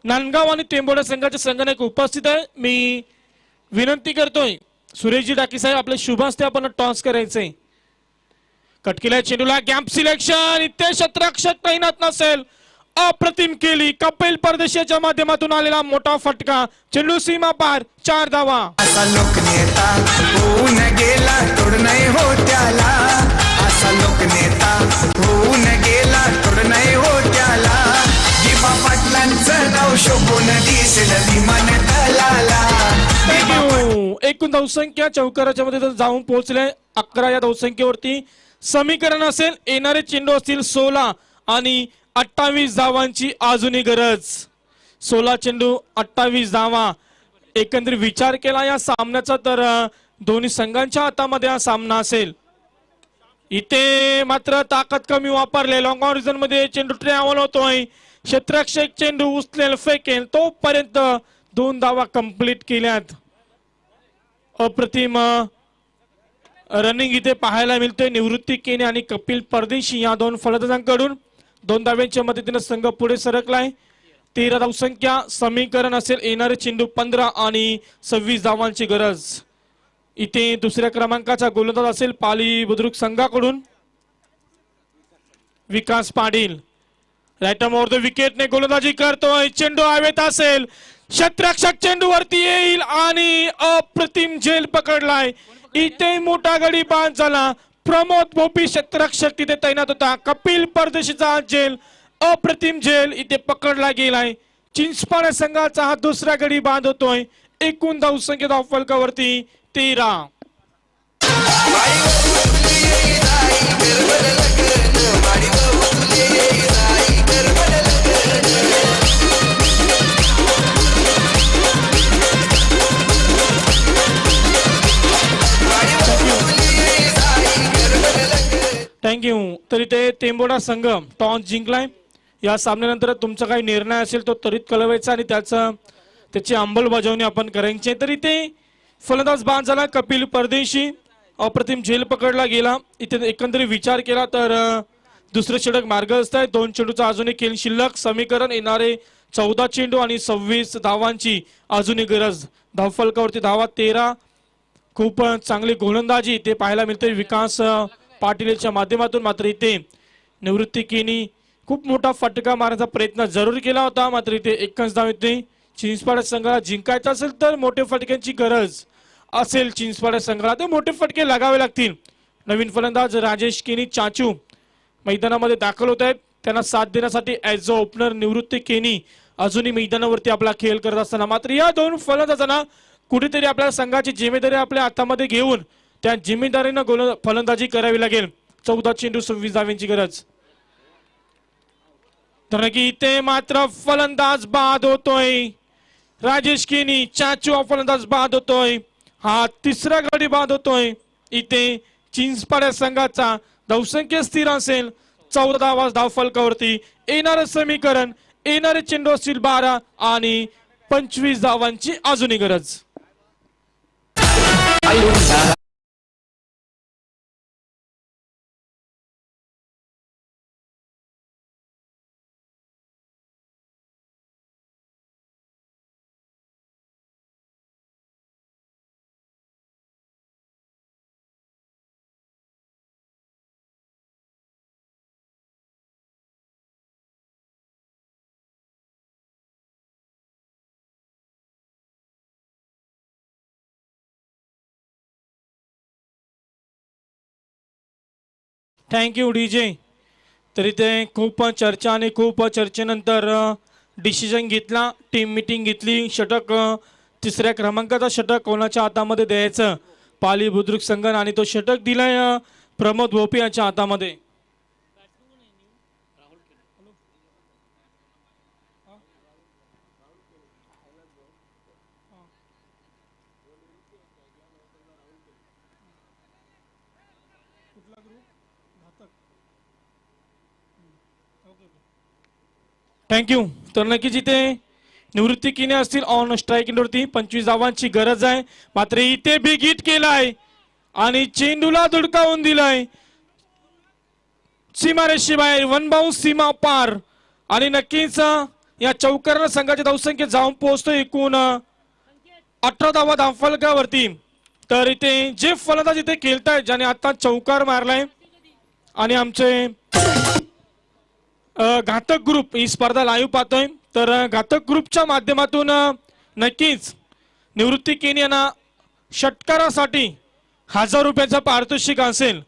[SPEAKER 5] नांदगाव आणि टेंबोडा संघाचे संघनायक उपस्थित आहे. मी विनंती करतोय सुरेशजी डाकी साहेब आपले शुभ हस्ते आपण टॉस करायचे. कटकिल्या चेंडूला गॅप सिलेक्शन. इथे क्षेत्ररक्षक तैनात नसेल. अप्रतिम केली. कपिल परदेशाच्या माध्यमातून आलेला मोठा फटका. चेंडू सीमा पार. 4 धावा.
[SPEAKER 6] असा लोकनेता होऊन गेला तोड नाही हो त्याला. असा लोकनेता होऊन गेला तोड नाही हो त्याला. जिबा पाटलांचं नाव शोभून दिसेल विमान तलाला.
[SPEAKER 5] एकूण धावसंख्या चौकाराच्या मध्ये जाऊन पोहोचले 11. या धावसंख्येवरती समीकरण असेल. येणारे चेंडू असतील 16 आणि 28 धावांची अजूनही गरज. 16 चेंडू 28 धावा. एकंदरीत विचार केला या सामन्याचा तर दोन्ही संघांच्या हातामध्ये हा सामना असेल. इथे मात्र ताकद कमी वापरले. लॉंग ऑरिजन मध्ये चेंडू ट्रॅव्हल होतोय. क्षेत्ररक्षक चेंडू उचलेल फेकेल तोपर्यंत 2 धावा कंप्लीट केल्यात. अप्रतिम रनिंग इथे पाहायला मिळतोय. निवृत्ती केनी आणि कपिल परदेशी या 2 फलंदाजांकडून 2 धाव्यांच्या मदतीने संघ पुढे सरकलाय. 13 धावसंख्या समीकरण असेल. येणारे चेंडू 15 आणि 26 धावांची गरज. इथे दुसऱ्या क्रमांकाचा गोलंदाज असेल पाली बुद्रुक संघाकडून विकास पाटील. राईट ओव्हर द विकेटने गोलंदाजी करतोय. चेंडू हवेत असेल. क्षेत्ररक्षक चेंडू वरती येईल आणि अप्रतिम झेल पकडलाय. इथे मोठा गडी बाद झाला. प्रमोद भोपी क्षेत्ररक्षक तिथे तैनात होता. कपिल परदेशीचा झेल अप्रतिम झेल इथे पकडला गेलाय. चिंचपाडा संघाचा हा दुसरा गडी बाद होतोय. एकूण धावसंख्या धावफलकावरती 13. थँक्यू. तर इथे टेंबोडा संघ टॉस जिंकलाय. या सामन्यानंतर तुमचा काही निर्णय असेल तो त्वरित कळवायचा आणि त्याची अंमलबजावणी आपण करायची. तर इथे फलंदाज बाद झाला कपिल परदेशी. अप्रतिम झेल पकडला गेला. इथे एकंदरीत विचार केला तर दुसरे षटक मार्गस्थ आहे. 2 चेंडूचा अजूनही खेळ शिल्लक. समीकरण येणारे 14 चेंडू आणि 26 धावांची अजूनही गरज. धावफलकावरती धावा 13. खूप चांगली गोलंदाजी इथे पाहायला मिळते विकास पाटीलच्या माध्यमातून. मात्र इथे निवृत्ती केनी खूप मोठा फटका मारण्याचा प्रयत्न जरूर केला होता. मात्र इथे एकच धाव येते. चिंचपाडा संघाला जिंकायचं असेल तर मोठ्या फटक्यांची गरज असेल. चिंचपाडा संघाला ते मोठे फटके लागावे लागतील. नवीन फलंदाज राजेश केनी चाचू मैदानामध्ये दाखल होत आहेत. त्यांना साथ देण्यासाठी ऍज अ ओपनर निवृत्ती केनी अजूनही मैदानावरती आपला खेळ करत असताना मात्र या 2 फलंदाजांना कुठेतरी आपल्या संघाची जिम्मेदारी आपल्या हातामध्ये घेऊन त्या जिम्मेदारीनं फलंदाजी करावी लागेल. 14 चेंडू 26 धावांची गरज. तर की इथे मात्र फलंदाज बाद होतोय. राजेश केनी चाचू फलंदाज बाद होतोय. हा 3रा गडी बाद होतोय. इथे चिंचपाड्या संघाचा धावसंख्या स्थिर असेल 14 धावा धावफलकावरती. येणारं समीकरण, येणारे चेंडू असतील 12 आणि 25 धावांची अजूनही गरज. Thank you DJ. तर इथे खूप चर्चा आणि खूप चर्चेनंतर डिसिजन घेतला. टीम मीटिंग घेतली. षटक 3ऱ्या क्रमांकाचा षटक कोणाच्या हातामध्ये द्यायचं, पाली बुद्रुक संघ, आणि तो षटक दिलाय प्रमोद भोपी यांच्या हातामध्ये. थँक्यू. तर नक्कीच इथे निवृत्ती किने असतील ऑन स्ट्राईक वरती. 25 धावांची गरज आहे. मात्र इथे बिग हिट केलाय आणि चेंडूला धुडकावून दिलाय सीमारेषेबाहेर. 1 बाउंस सीमा पार. आणि नक्कीच या चौकारण संघाची धावसंख्या जाऊन पोहोचतो एकूण 18 धावा धावफलकावरती. तर इथे जे फलंदाज इथे खेळतायत, ज्याने आता चौकार मारलाय, आणि आमचे घातक ग्रुप ही स्पर्धा लाईव्ह पाहतोय. तर घातक ग्रुपच्या माध्यमातून नक्कीच निवृत्ती केनी यांना षटकारासाठी 1000 रुपयाचा पारितोषिक असेल.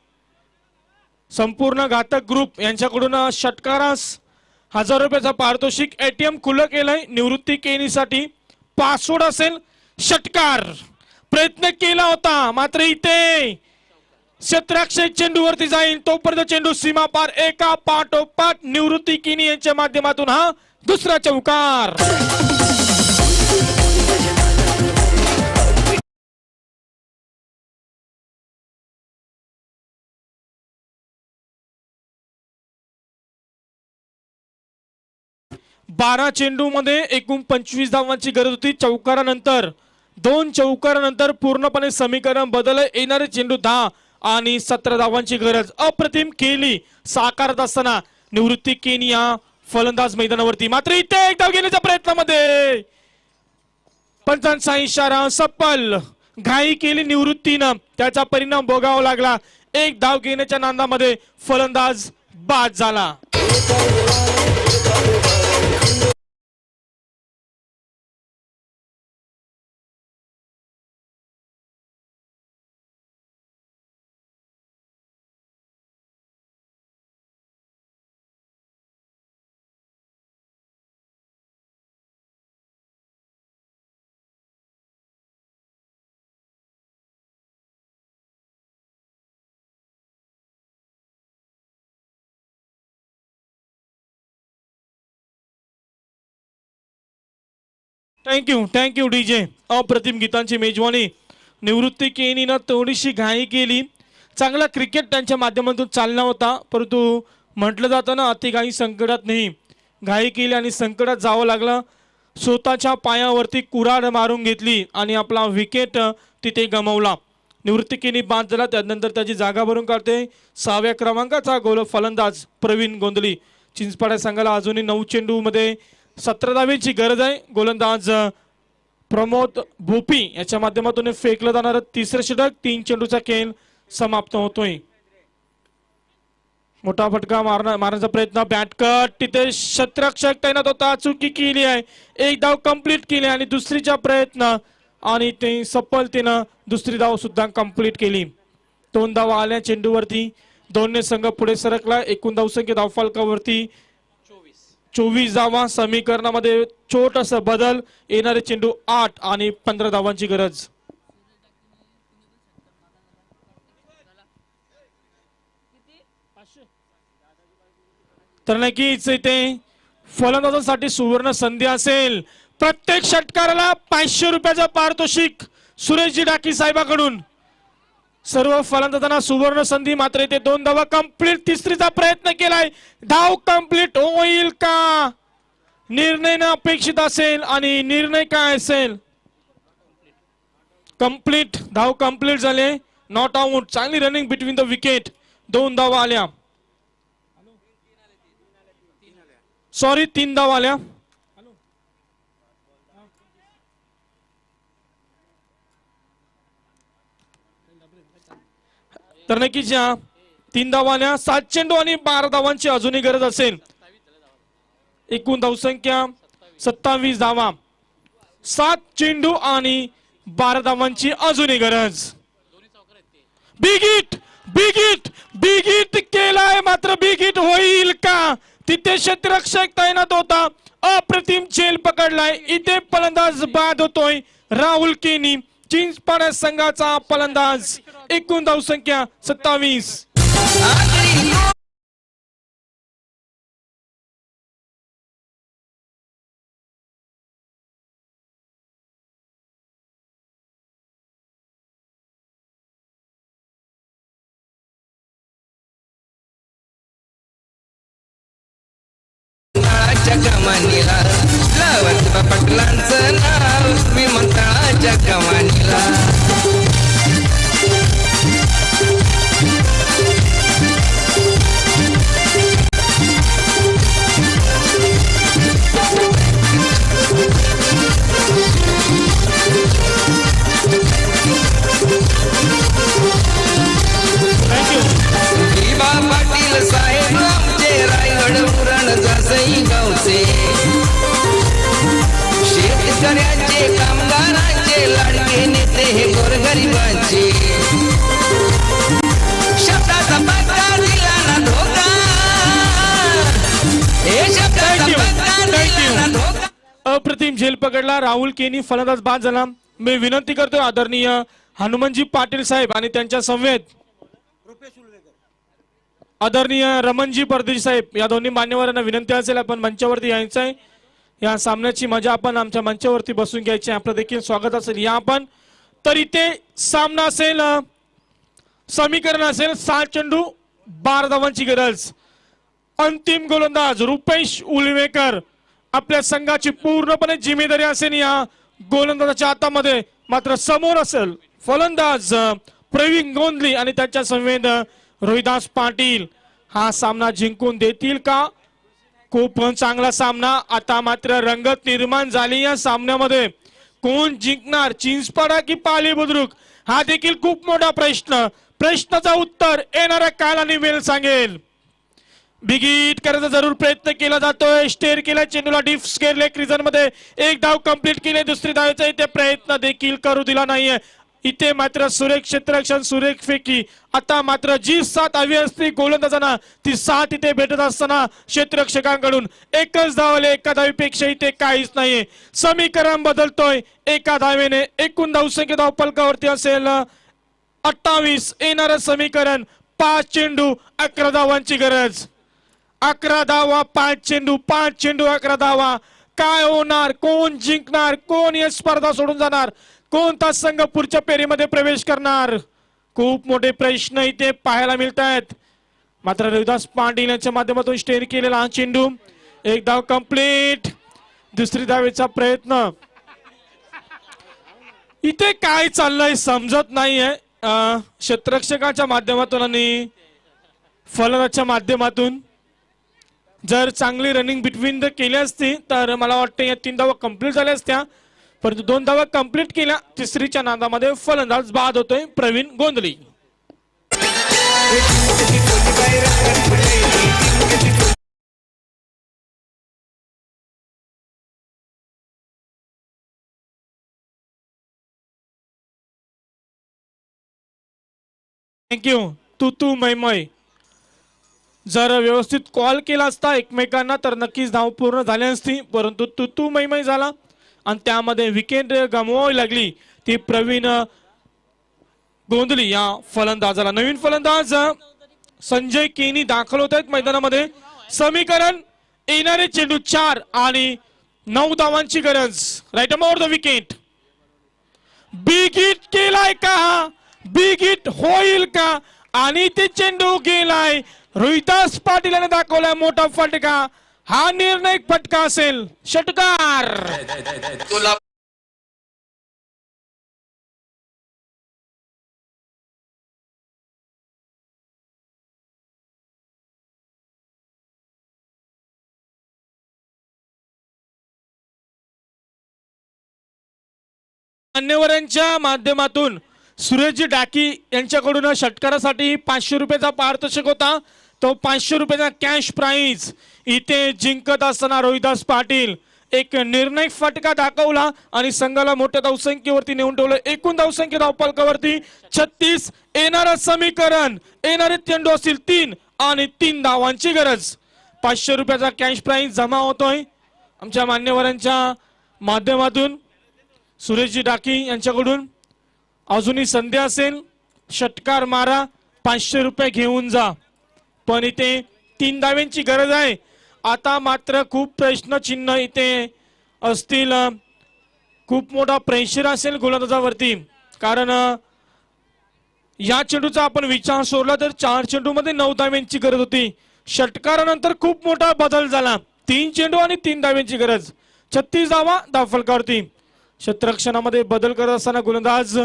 [SPEAKER 5] संपूर्ण घातक ग्रुप यांच्याकडून षटकारास 1000 रुपयाचा पारितोषिक. ATM खुलं केलंय निवृत्ती केनीसाठी. पासवर्ड असेल षटकार. प्रयत्न केला होता, मात्र इथे क्षेत्राक्षक चेंडूवरती जाईल तोपर्यंत चेंडू सीमा पार. एका पाठोपाठ निवृत्ती किनी यांच्या माध्यमातून हा दुसरा चौकार. बारा चेंडू मध्ये एकूण 25 धावांची गरज होती. चौकारानंतर 2 चौकारानंतर पूर्णपणे समीकरण बदलले. येणारे चेंडू 10 आणि 17 धावांची गरज. अप्रतिम केली साकारत असताना निवृत्ती केनी या फलंदाज मैदानावरती. मात्र इथे एक धाव घेण्याच्या प्रयत्नामध्ये पंचांचा इशारा सफल. घाई केली निवृत्तीनं, त्याचा परिणाम भोगावा लागला. एक धाव घेण्याच्या नांदामध्ये फलंदाज बाद झाला. Thank you DJ. अप्रतिम गीतांची मेजवानी. निवृत्ती केनीनं थोडीशी घाई केली. चांगला क्रिकेट त्यांच्या माध्यमातून चालला होता, परंतु म्हटलं जातं ना, अति घाई संकटात नाही. घाई केली आणि संकटात जावं लागलं. स्वतःच्या पायावरती कुऱ्हाड मारून घेतली आणि आपला विकेट तिथे गमावला. निवृत्ती केनी बाद झाला. त्यानंतर त्याची जागा भरून काढते 6व्या क्रमांकाचा गोल फलंदाज प्रवीण गोंधळी. चिंचपाड्या संघाला अजूनही 9 चेंडू मध्ये 17 धावांची गरज आहे. गोलंदाज प्रमोद भोपी याच्या माध्यमातून फेकलं जाणार 3रं षटक. 3 चेंडूचा खेळ समाप्त होतोय. मोठा फटका मारण्याचा प्रयत्न. बॅटकट. तिथे क्षेत्ररक्षक तैनात होता, चुकी केली आहे. एक धाव कंप्लीट केली आणि दुसरीचा प्रयत्न, आणि ते सफलतेनं दुसरी धाव सुद्धा कंप्लीट केली. 2 धावा आल्या चेंडूवरती. दोन्ही संघ पुढे सरकला. एकूण धावसंख्या धावफलकावरती 24 धावा. समीकरणामध्ये छोटासा बदल. येणारे चेंडू 8 आणि 15 धावांची गरज. तर नक्कीच इथे फलंदाजांसाठी सुवर्ण संधी असेल. प्रत्येक षटकाराला 500 रुपयाचं पारितोषिक सुरेशजी डाकी साहेबांकडून. सर्व फलंदाजांना सुवर्ण संधी, मात्र इथे 2 धावा कंप्लीट. तिसरीचा प्रयत्न केलाय, धाव कंप्लीट होईल का? निर्णय न अपेक्षित असेल आणि निर्णय काय असेल? कंप्लीट, धाव कंप्लीट झाले, नॉट आउट. चांगली रनिंग बिटवीन द विकेट. 2 धावा आल्या, सॉरी 3 धावा आल्या. तर नक्कीच 3 धावा आल्या. 7 चेंडू आणि 12 धावांची अजूनही गरज असेल. एकूण धावसंख्या 27 धावा. 7 चेंडू आणि 12 धावांची अजूनही गरज. Big hit, big hit, big hit केलाय, मात्र बिग हिट होईल का? तिथे क्षेत्ररक्षक तैनात होता, अप्रतिम झेल पकडलाय. इथे फलंदाज बाद होतोय राहुल केनी, चिंचपाडा संघाचा फलंदाज. एकूण धावसंख्या 27.
[SPEAKER 6] कमानीला लावत पटलांचं नाव विमानतळाच्या कमानीला. विभा पाटील साहेब आमचे रायगड उरण जासई गावचे. शेतकऱ्यांचे कामगारांचे लाडके नेते हे गोरगरिबांचे. शब्दाचा पत्ता दिला ना धोका, हे शब्दाचा पत्ता दिला ना धोका.
[SPEAKER 5] अप्रतिम झेल पकडला, राहुल केनी फलंदाज बाद झाला. मी विनंती करतोय आदरणीय हनुमानजी पाटील साहेब आणि त्यांच्या समवेत आदरणीय रमणजी परदेशी साहेब या दोन्ही मान्यवरांना विनंती असेल आपण मंचावरती यायचं आहे. या सामन्याची मजा आपण आमच्या मंचावरती बसून घ्यायची. आपलं देखील स्वागत असेल या आपण. तर इथे सामना असेल, समीकरण असेल 7 चेंडू 12 धावांची गरज. अंतिम गोलंदाज रुपेश उलवेकर, आपल्या संघाची पूर्णपणे जिम्मेदारी असेल या गोलंदाजाच्या हातामध्ये. मात्र समोर असेल फलंदाज प्रवीण गोंधली आणि त्यांच्या समवेत रोहिदास पाटील. हा सामना जिंकून देतील का? खूप चांगला सामना. आता मात्र रंगत निर्माण झाली या सामन्यामध्ये. कोण जिंकणार, चिंचपाडा की पाली बुद्रुक? हा देखील खूप मोठा प्रश्न. प्रश्नाचा उत्तर येणाऱ्या काळाने वेळ सांगेल. बिगीट करायचा जरूर प्रयत्न केला जातोय. स्टेअर केला चेंडूला डीप स्केअर लेग रिजन मध्ये. 1 धाव कंप्लीट केली, दुसरी धावेचा इथे प्रयत्न देखील करू दिला नाहीये. इथे मात्र सुरेख क्षेत्ररक्षण, सुरेख फेकी. आता मात्र जी 7 हवी असती गोलंदाजांना ती 7 इथे भेटत असताना क्षेत्ररक्षकांकडून 1च धाव आले. 1 धावेपेक्षा इथे काहीच नाहीये. समीकरण बदलतोय 1 धावेने. एकूण धावसंख्या धावफलकावरती असेल 28. येणारं समीकरण 5 चेंडू 11 धावांची गरज. 11 धावा 5 चेंडू, 5 चेंडू 11 धावा. काय होणार? कोण जिंकणार? कोण ही स्पर्धा सोडून जाणार? कोणता संघ पुढच्या फेरीमध्ये प्रवेश करणार? खूप मोठे प्रश्न इथे पाहायला मिळत आहेत. मात्र रोहिदास पाटील यांच्या माध्यमातून स्टेअर केलेला हा चेंडू. 1 धाव कंप्लीट, दुसरी धावेचा प्रयत्न. इथे काय चाललंय समजत नाहीये. क्षेत्ररक्षकाच्या माध्यमातून आणि फलंदाजाच्या माध्यमातून जर चांगली रनिंग बिटवीन द केली असती तर मला वाटतं या 3 धावा कंप्लीट झाल्या असत्या. परंतु 2 धावा कंप्लीट केल्या. तिसरीच्या नादामध्ये फलंदाज बाद होतोय प्रवीण गोंधली. थँक्यू. तू मैमय जर व्यवस्थित कॉल केला असता एकमेकांना तर नक्कीच धाव पूर्ण झाली असती. परंतु तू मैमय झाला आणि त्यामध्ये विकेट गमवावी लागली ती प्रवीण गोंधली या फलंदाजाला. नवीन फलंदाज संजय केनी दाखल होत आहेत मैदानामध्ये. समीकरण येणारे चेंडू 4 आणि 9 धावांची गरज. Right about the wicket. Big hit केलाय का? बिग हिट होईल का? आणि ते चेंडू गेलाय. रोहिदास पाटील याने दाखवलाय मोठा फटका. हा निर्णायक फटका असेल. षटकार. मान्यवरांच्या माध्यमातून सुरेशजी डाकी यांच्याकडून षटकारासाठी 500 रुपयाचा पारितोषिक होता. तो 500 रुपयाचा कॅश प्राइज इथे जिंकत असताना रोहिदास पाटील एक निर्णायक फटका दाखवला आणि संघाला मोठ्या धावसंख्येवरती नेऊन ठेवलं. एकूण धावसंख्या धावफलकावरती 36. येणारं समीकरण, येणारे चेंडू असतील 3 आणि 3 धावांची गरज. 500 रुपयाचा कॅश प्राइज जमा होतोय आमच्या मान्यवरांच्या माध्यमातून. सुरेशजी डाकी यांच्याकडून अजूनही संधी असेल. षटकार मारा, 500 रुपये घेऊन जा. पण इथे 3 धाव्यांची गरज आहे. आता मात्र खूप प्रश्नचिन्ह इथे असतील. खूप मोठा प्रेशर असेल गोलंदाजावरती. कारण या चेंडूचा आपण विचार सोडला तर 4 चेंडूमध्ये 9 धाव्यांची गरज होती. षटकारानंतर खूप मोठा बदल झाला. 3 चेंडू आणि 3 धाव्यांची गरज. 36 धावा धावफलकावरती. क्षेत्ररक्षणामध्ये बदल करत असताना गोलंदाज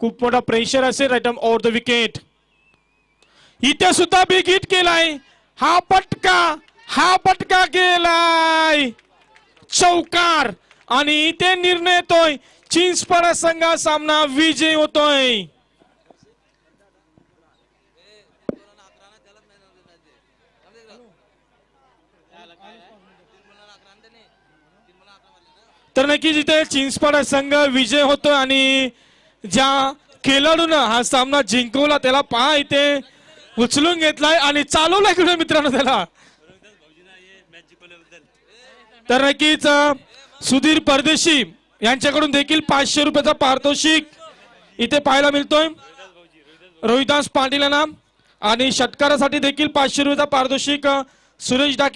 [SPEAKER 5] खूप मोठा प्रेशर असेल. Right arm over the wicket. इथे सुद्धा बिग हिट केलाय. हा पटका केलाय. चौकार. आणि इथे निर्णय येतोय. चिंचपाडा संघा सामना विजय होतोय. तर नक्कीच इथे चिंचपाडा संघ विजय होतो आणि ज्या खेळाडून हा सामना जिंकवला त्याला पहा इथे उचलून घेतलाय आणि चालवलाय कुठे मित्रांनो त्याला. तर नक्कीच सुधीर परदेशी यांच्याकडून देखील 500 रुपयाचा पारितोषिक इथे पाहायला मिळतोय रोहिदास पाटील यांना. आणि षटकारासाठी देखील 500 रुपयाचा पारितोषिक सुरेश डाके